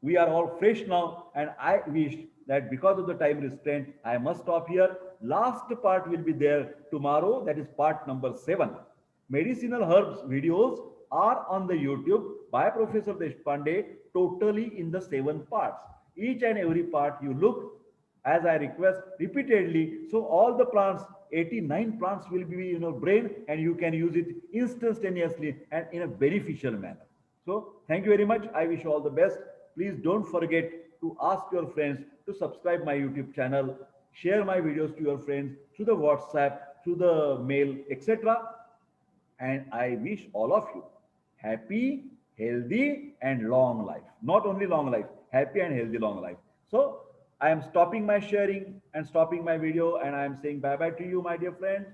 we are all fresh now, and I wish that because of the time restraint, I must stop here. Last part will be there tomorrow. That is part number 7. Medicinal herbs videos are on the YouTube by Professor Deshpande, totally in the 7 parts. Each and every part you look, as I request repeatedly. So all the plants, 89 plants will be in your brain, and you can use it instantaneously and in a beneficial manner. So thank you very much. I wish you all the best. Please don't forget to ask your friends to subscribe my YouTube channel, share my videos to your friends through the WhatsApp, through the mail, etc. And I wish all of you happy, healthy, and long life. Not only long life, happy and healthy long life. So I am stopping my sharing and stopping my video, and I am saying bye bye to you, my dear friends.